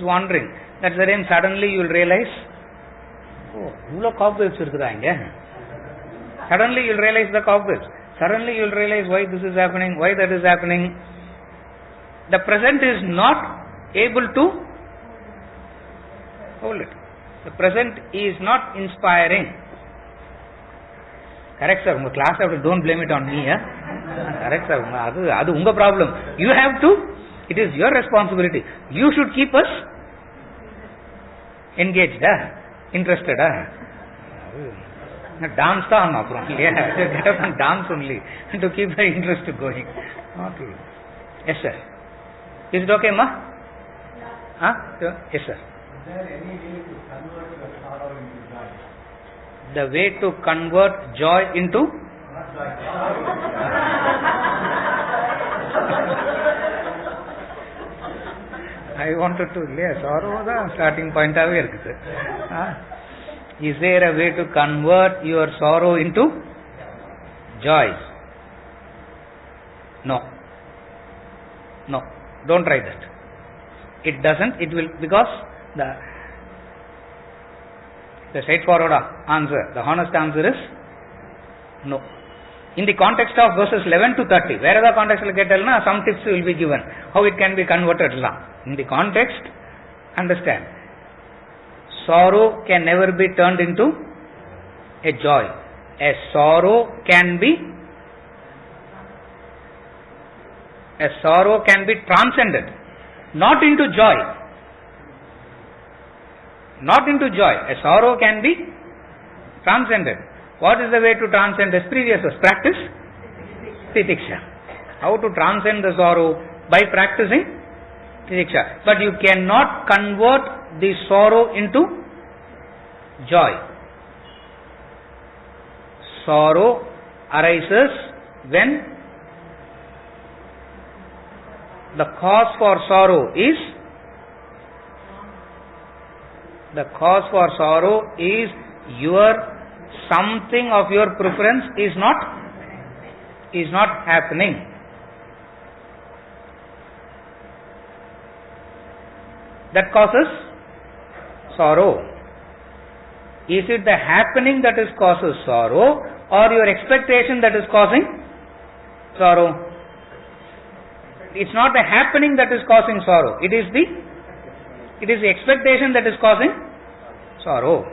S1: wandering. That's the time suddenly you will realize, oh, ivlo cobwebs irukudha inga. Suddenly you will realize the cobwebs. Suddenly you will realize why this is happening, why that is happening. The present is not able to hold it. The present is not inspiring. Correct, sir. Unga class don't blame it on me. Correct, sir. Adu unga problem. You have to. It is your responsibility. You should keep us engaged, interested. Dance get up and dance only to keep the interest going. Okay. Yes, sir. Is it okay, ma? Yes, sir.
S2: Is there any way to convert your sorrow into joy?
S1: The way to convert joy into?
S2: Not joy, sorrow.
S1: I wanted to sorrow the starting point of it. Is there a way to convert your sorrow into joy? No. Don't try that. It doesn't. It will, because the straightforward answer, the honest answer is no. In the context of verses 11 to 30, wherever context will get some tips will be given how it can be converted. In the context, understand. sorrow can never be turned into a joy. A sorrow can be transcended, not into joy. Not into joy. A sorrow can be transcended. What is the way to transcend this? Previous practice? Titiksha. How to transcend the sorrow? By practicing titiksha. But you cannot convert the sorrow into joy. Sorrow arises when the cause for sorrow is your something of your preference is not happening. That causes sorrow. Is it the happening that is causes sorrow, or your expectation that is causing sorrow? It's not the happening that is causing sorrow. It is the expectation that is causing sorrow.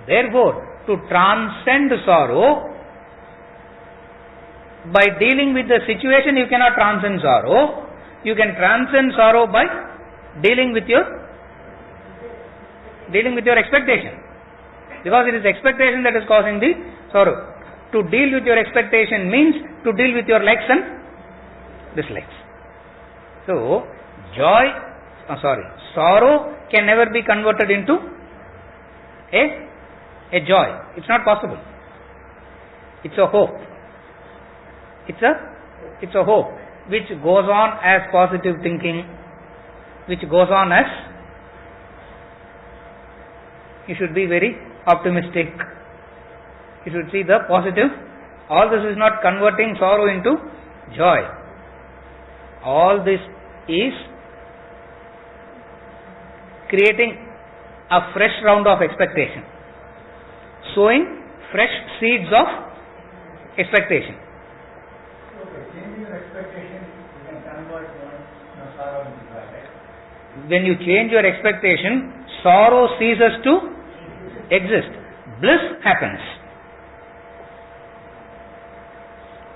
S1: Therefore, to transcend sorrow, by dealing with the situation you cannot transcend sorrow. You can transcend sorrow by dealing with your expectation, because it is expectation that is causing the sorrow. To deal with your expectation means to deal with your likes and dislikes. So, sorrow can never be converted into a joy. It's not possible. It's a hope. It's a hope which goes on as positive thinking, which goes on as you should be very optimistic. You should see the positive. All this is not converting sorrow into joy. All this is creating a fresh round of expectation, sowing fresh seeds of expectation.
S2: Changing your expectation, you can convert sorrow into joy, right?
S1: When you change your expectation, sorrow ceases to exist. Bliss happens.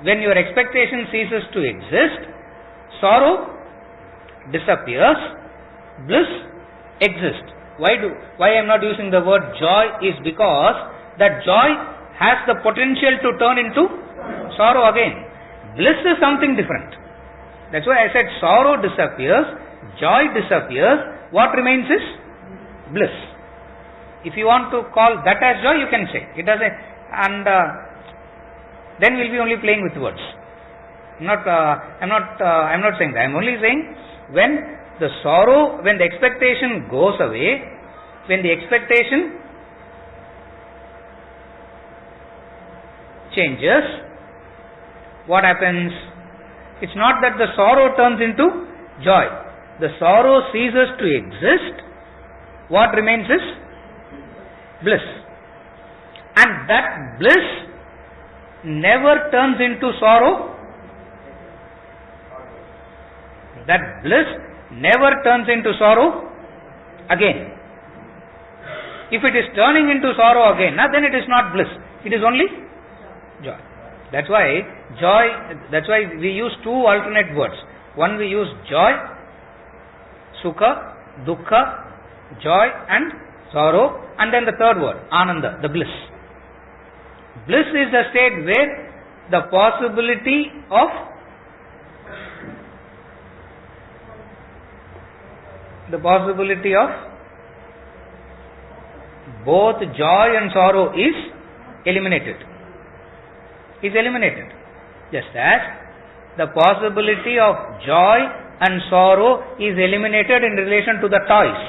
S1: When your expectation ceases to exist, sorrow disappears, bliss exists. Why I am not using the word joy is because that joy has the potential to turn into sorrow again. Bliss is something different. That's why I said sorrow disappears, joy disappears, what remains is bliss. If you want to call that as joy, you can say. It doesn't, and then we'll be only playing with words. I'm not saying that. I'm only saying when the expectation goes away, when the expectation changes, what happens? It's not that the sorrow turns into joy. The sorrow ceases to exist. What remains is bliss. And that bliss never turns into sorrow. That bliss never turns into sorrow again. If it is turning into sorrow again, then it is not bliss. It is only joy. That's why we use two alternate words. One we use joy, sukha, dukkha, joy and sorrow, and then the third word, ananda, the bliss. Bliss is the state where the possibility of both joy and sorrow is eliminated. Just as the possibility of joy and sorrow is eliminated in relation to the toys.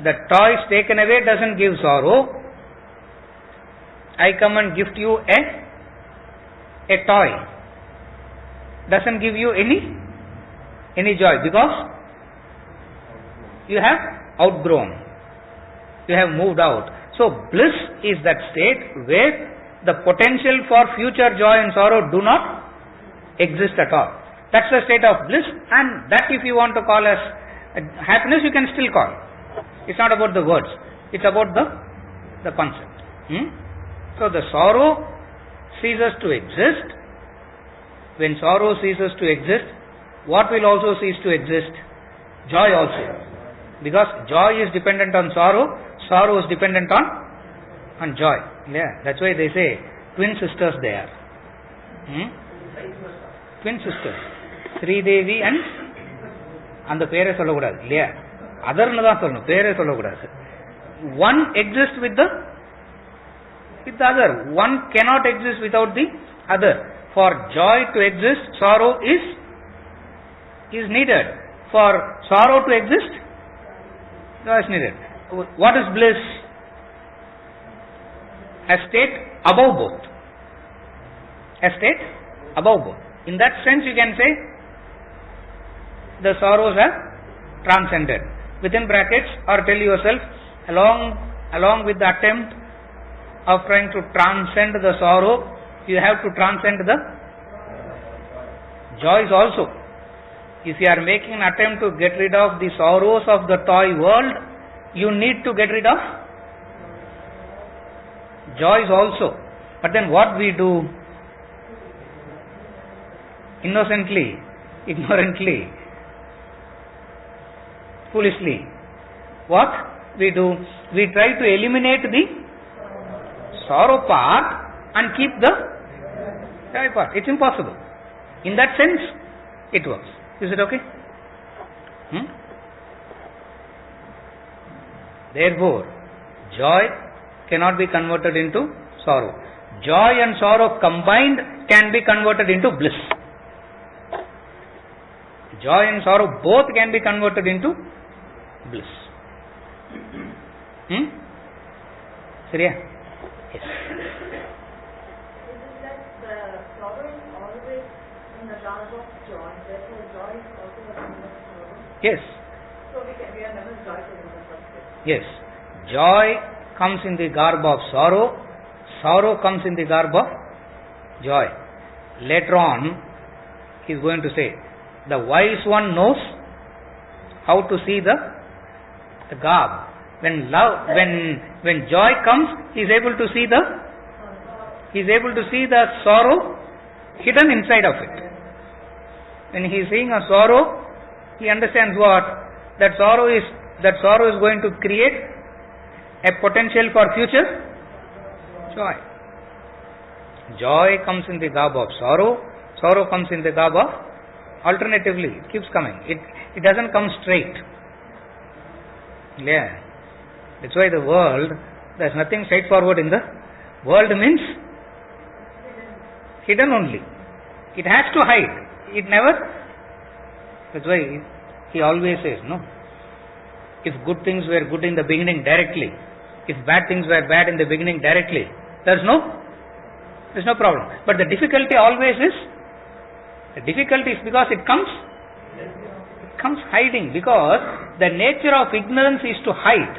S1: The toys taken away doesn't give sorrow. I come and gift you a toy. Doesn't give you any joy, because you have outgrown. You have moved out. So bliss is that state where the potential for future joy and sorrow do not exist at all. That's the state of bliss, and that if you want to call as Happiness you can still call. It's not about the words. It's about the concept. So the sorrow ceases to exist. When sorrow ceases to exist, what will also cease to exist? Joy also. Because joy is dependent on sorrow, sorrow is dependent on joy. Yeah, that's why they say twin sisters they are. Twin sisters. Sri Devi and அந்த பேரை சொல்லக்கூடாது இல்லையா, அதர்னு தான் சொல்லணும், பேரை சொல்லக்கூடாது. One exists with the other. One cannot exist without the other. For joy to exist, sorrow is needed. For sorrow to exist, joy is needed. What is bliss? A state above both. A state above both. In that sense you can say the sorrows are transcended. Within brackets, or tell yourself, along with the attempt of trying to transcend the sorrow, you have to transcend the joys also. If you are making an attempt to get rid of the sorrows of the toy world, you need to get rid of joys also. But then what we do? Innocently, ignorantly, foolishly, what we do? We try to eliminate the sorrow part and keep the joy part. It's impossible. In that sense, it works. Is it okay? Therefore, joy cannot be converted into sorrow. Joy and sorrow combined can be converted into bliss. Joy and sorrow both can be converted into bliss. Surya? Yes.
S4: Isn't that the sorrow is always in the garb of joy, therefore joy is also a form of sorrow?
S1: Yes.
S4: So we are never joyful in the first place.
S1: Yes. Joy comes in the garb of sorrow, sorrow comes in the garb of joy. Later on, he is going to say, the wise one knows how to see the garb. When joy comes, he is able to see the sorrow hidden inside of it. When he is seeing a sorrow, he understands what? That sorrow is going to create a potential for future joy. Joy comes in the garb of sorrow, sorrow comes in the garb of, alternatively, it keeps coming. It doesn't come straight. Yeah. That's why the world, there's nothing straightforward in the world, means hidden only. It has to hide. It never. That's why he always says, no. If good things were good in the beginning directly, if bad things were bad in the beginning directly, there's no problem. But the difficulty always is, because it comes hiding, because the nature of ignorance is to hide.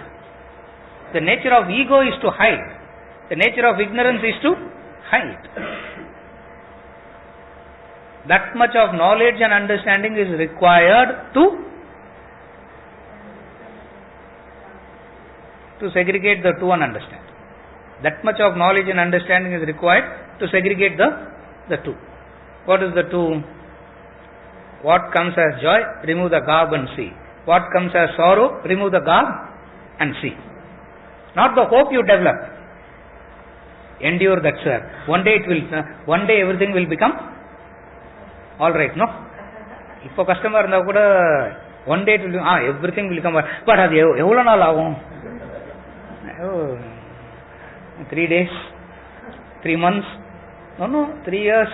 S1: The nature of ego is to hide. The nature of ignorance is to hide. That much of knowledge and understanding is required to segregate the two and understand. That much of knowledge and understanding is required to segregate the two. What is the two? What comes as joy, remove the garb and see. What comes as sorrow, remove the garb and see. Not the hope you develop. Endure that, sir. One day everything will become alright, no? இப்போ கஷ்டமா இருந்தா கூட one day it will everything will come. But அது எவ்வளவு நாள் ஆகும்? 3 days, 3 months, no, 3 years.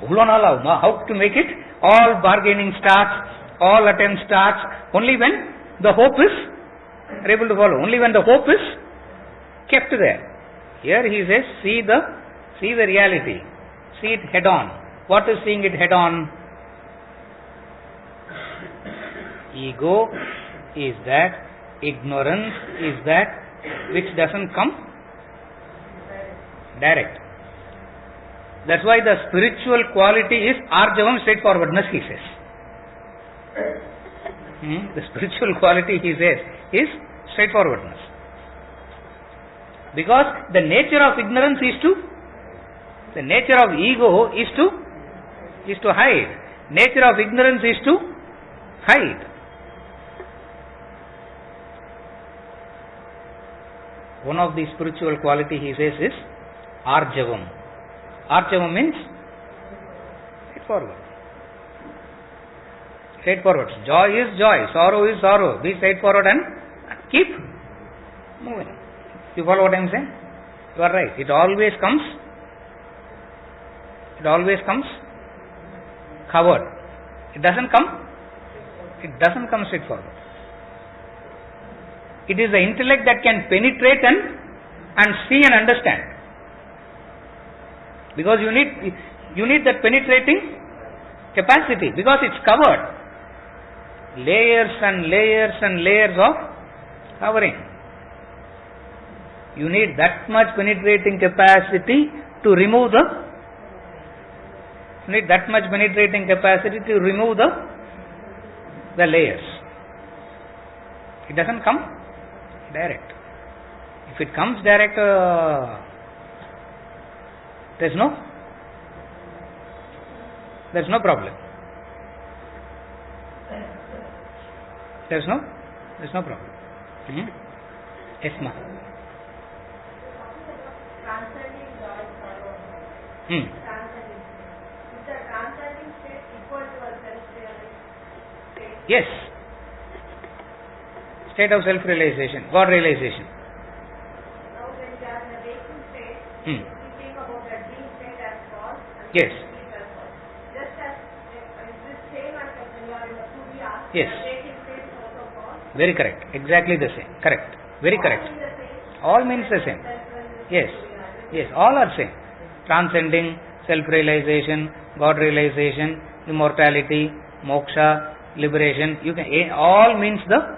S1: எவ்வளவு நாள் ஆகும்? How to make it? All bargaining starts, all attempt starts only when the hope is able to follow. Only when the hope is kept there. Here he says, see the reality. See it head on. What is seeing it head on? Ego is that, ignorance is that which doesn't come direct. That's why the spiritual quality is arjavam, straightforwardness, he says. The spiritual quality, he says, is straightforwardness. Because the nature of ignorance the nature of ego is to hide. Nature of ignorance is to hide. One of the spiritual quality, he says, is arjavam. Arjavam means straightforward. Straightforward. Joy is joy, sorrow is sorrow. Be straightforward and keep moving. You follow what I am saying? You are right. It always comes covered. It doesn't come straightforward. It is the intellect that can penetrate and see and understand. Because you need that penetrating capacity, because it's covered. Layers and layers and layers of covering. You need that much penetrating capacity to remove the layers. It doesn't come direct. If it comes direct, there's no problem. There's no problem. Yes, ma.
S4: Transcending joy, sorrow. Transcending. Is the transcending state equal to a self-realized state?
S1: Yes. State of self-realization, God realization.
S4: Now when we are in a waking state, we think about that being state as false and
S1: Yes.
S4: being as false. Just as this same as when you are in the Pudiya,
S1: Yes.
S4: the waking state is also false.
S1: Very correct. Exactly the same. Correct. Very correct. All means the same. Yes. Yes. All are same. Transcending, self-realization, God realization, immortality, moksha, liberation. All means the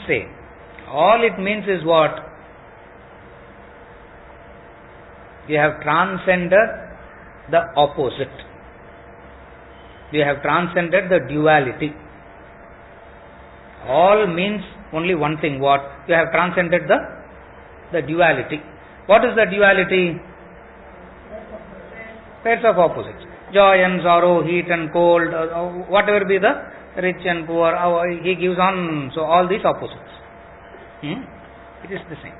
S1: same. All it means is what? You have transcended the opposite. You have transcended the duality. All means only one thing. What? You have transcended the duality. What is the duality? Pairs of opposites. Joy and sorrow, heat and cold, whatever be the rich and poor, he gives on. So all these opposites. It is the same.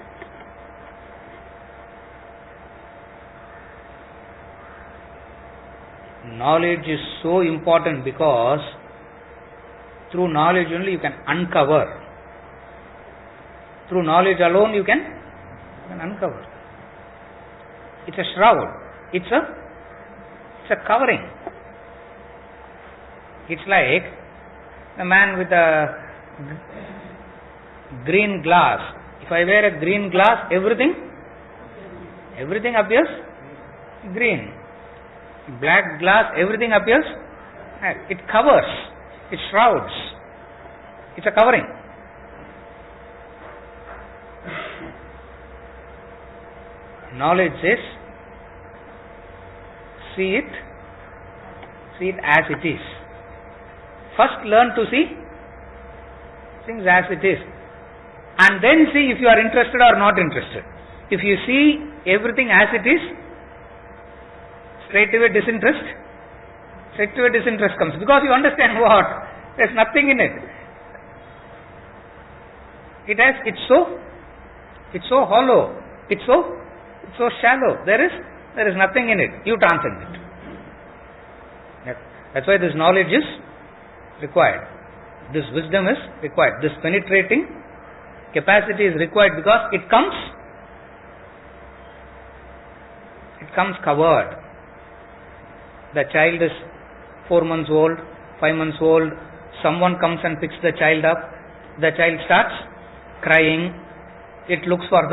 S1: Knowledge is so important because through knowledge only you can uncover. Through knowledge alone you can uncover. It's a shroud. It's a covering. It's like a man with a green glass. If I wear a green glass, everything appears green. Black glass, everything appears. It covers. It shrouds. It's a covering. Knowledge says, see it as it is. First learn to see things as it is, and then see if you are interested or not interested. If you see everything as it is, straightaway disinterest comes, because you understand what? There's nothing in it. It's so hollow. It's so shallow. There is nothing in it. You transcend it. That's why this knowledge is required. This wisdom is required. This penetrating capacity is required because it comes covered. The child is 4 months old, 5 months old. Someone comes and picks the child up. The child starts crying. It looks for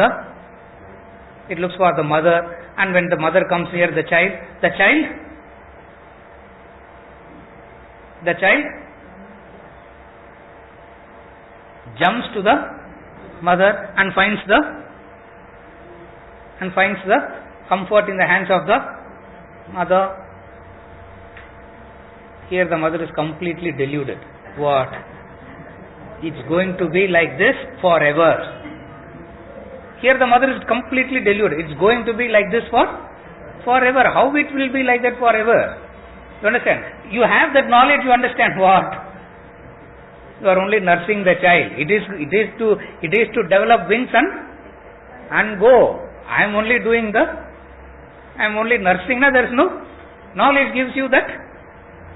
S1: the mother, and when the mother comes near the child jumps to the mother and finds the comfort in the hands of the mother. Here the mother is completely deluded. What? It's going to be like this forever. Here the mother is completely deluded. It's going to be like this forever. How it will be like that forever? You understand? You have that knowledge, you understand what? You are only nursing the child. It is to develop wings and go. I am only nursing. There is no knowledge gives you that.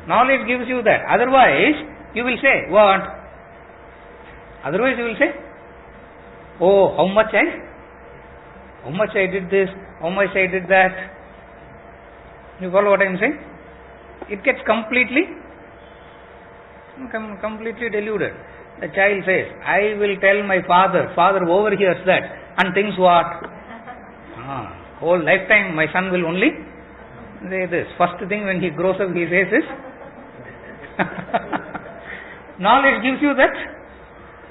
S1: Knowledge gives you that. Otherwise, you will say what? Otherwise, you will say, oh, how much I did this, how much I did that. You follow what I am saying? It gets completely deluded. The child says, I will tell my father. Father overhears that and thinks what? Whole lifetime my son will only say this. First thing when he grows up he says this. Knowledge gives you that.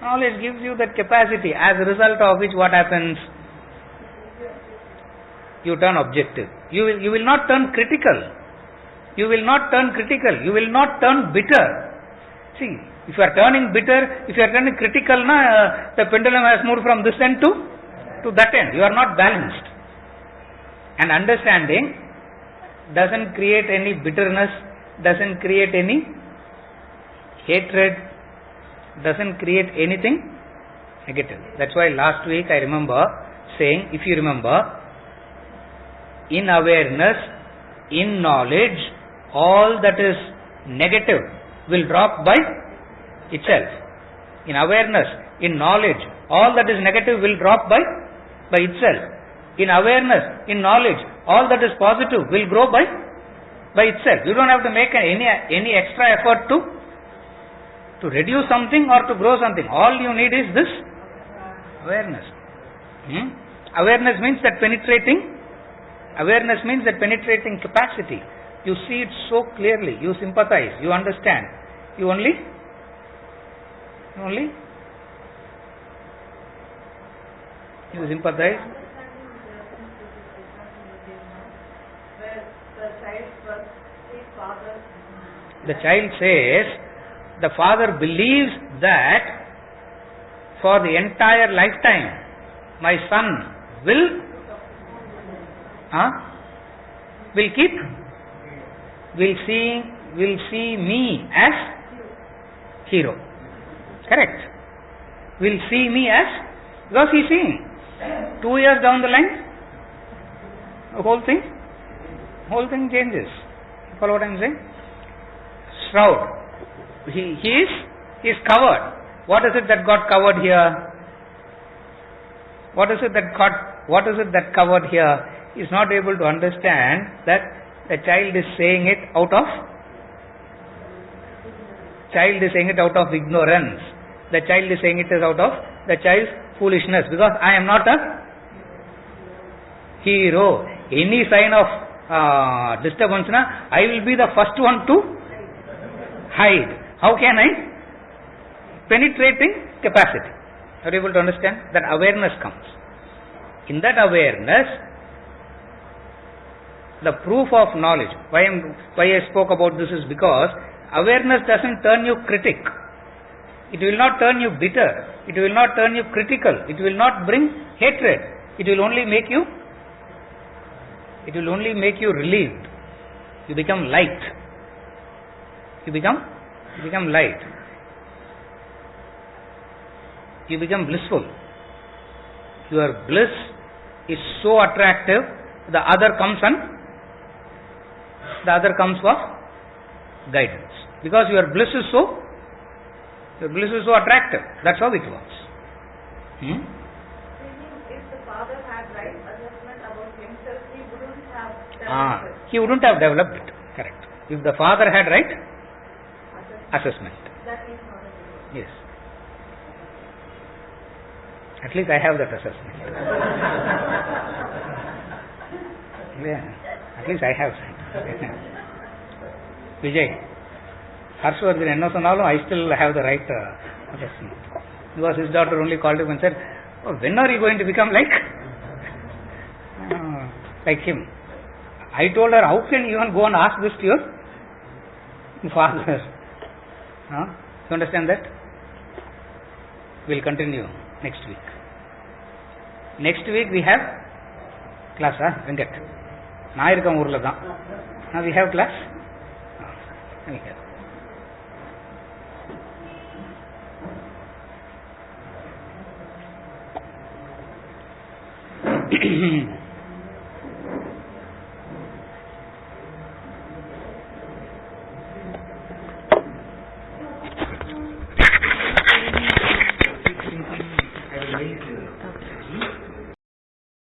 S1: Knowledge gives you that capacity. As a result of which what happens? You turn objective. You will not turn critical. You will not turn bitter. See, if you are turning bitter, if you are turning critical, the pendulum has moved from this end to that end. You are not balanced. And understanding doesn't create any bitterness, doesn't create any hatred, doesn't create anything negative. That's why last week I remember saying, if you remember, in awareness, in knowledge, all that is negative will drop by itself. In awareness, in knowledge, all that is negative will drop by itself. In awareness, in knowledge, all that is positive will grow by itself. You don't have to make any extra effort to reduce something or to grow something. All you need is this awareness. Awareness means that penetrating capacity. You see it so clearly. You sympathize. You understand. You only you sympathize. The child says, the father believes that for the entire lifetime, my son will see me as hero. Correct. Will see me as, because he is seeing 2 years down the line, the whole thing changes. Follow what I am saying? Shroud. He is covered. What is it that got covered here? What is it that covered here? He is not able to understand that the child is saying it out of ignorance. The child is saying it is out of the child's foolishness, because I am not a hero. Any sign of disturbance, I will be the first one to hide. How can I? Penetrating capacity. Are you able to understand? That awareness comes. In that awareness, the proof of knowledge. Why I spoke about this is because awareness doesn't turn you critic. It will not turn you bitter. It will not turn you critical. It will not bring hatred. It will only make you relieved. You become light. You become light. You become blissful. Your bliss is so attractive, the other comes for guidance. Because your bliss is so attractive. That's how it works.
S4: If the father had right assessment about himself, he wouldn't have developed it.
S1: He wouldn't have developed it. Correct. If the father had right assessment.
S4: That is not a good.
S1: Yes. At least I have that assessment. Yeah. At least I have that. Vijay, Harshvardhan enno sonnalum I still have the right assessment. Because his daughter only called him and said, oh, when are you going to become like him? I told her, how can you even go and ask this to your father? You understand that? We'll continue next week. Next week we have class, Venkat. நான் இருக்கேன் ஊர்ல தான். Now we have class. We have.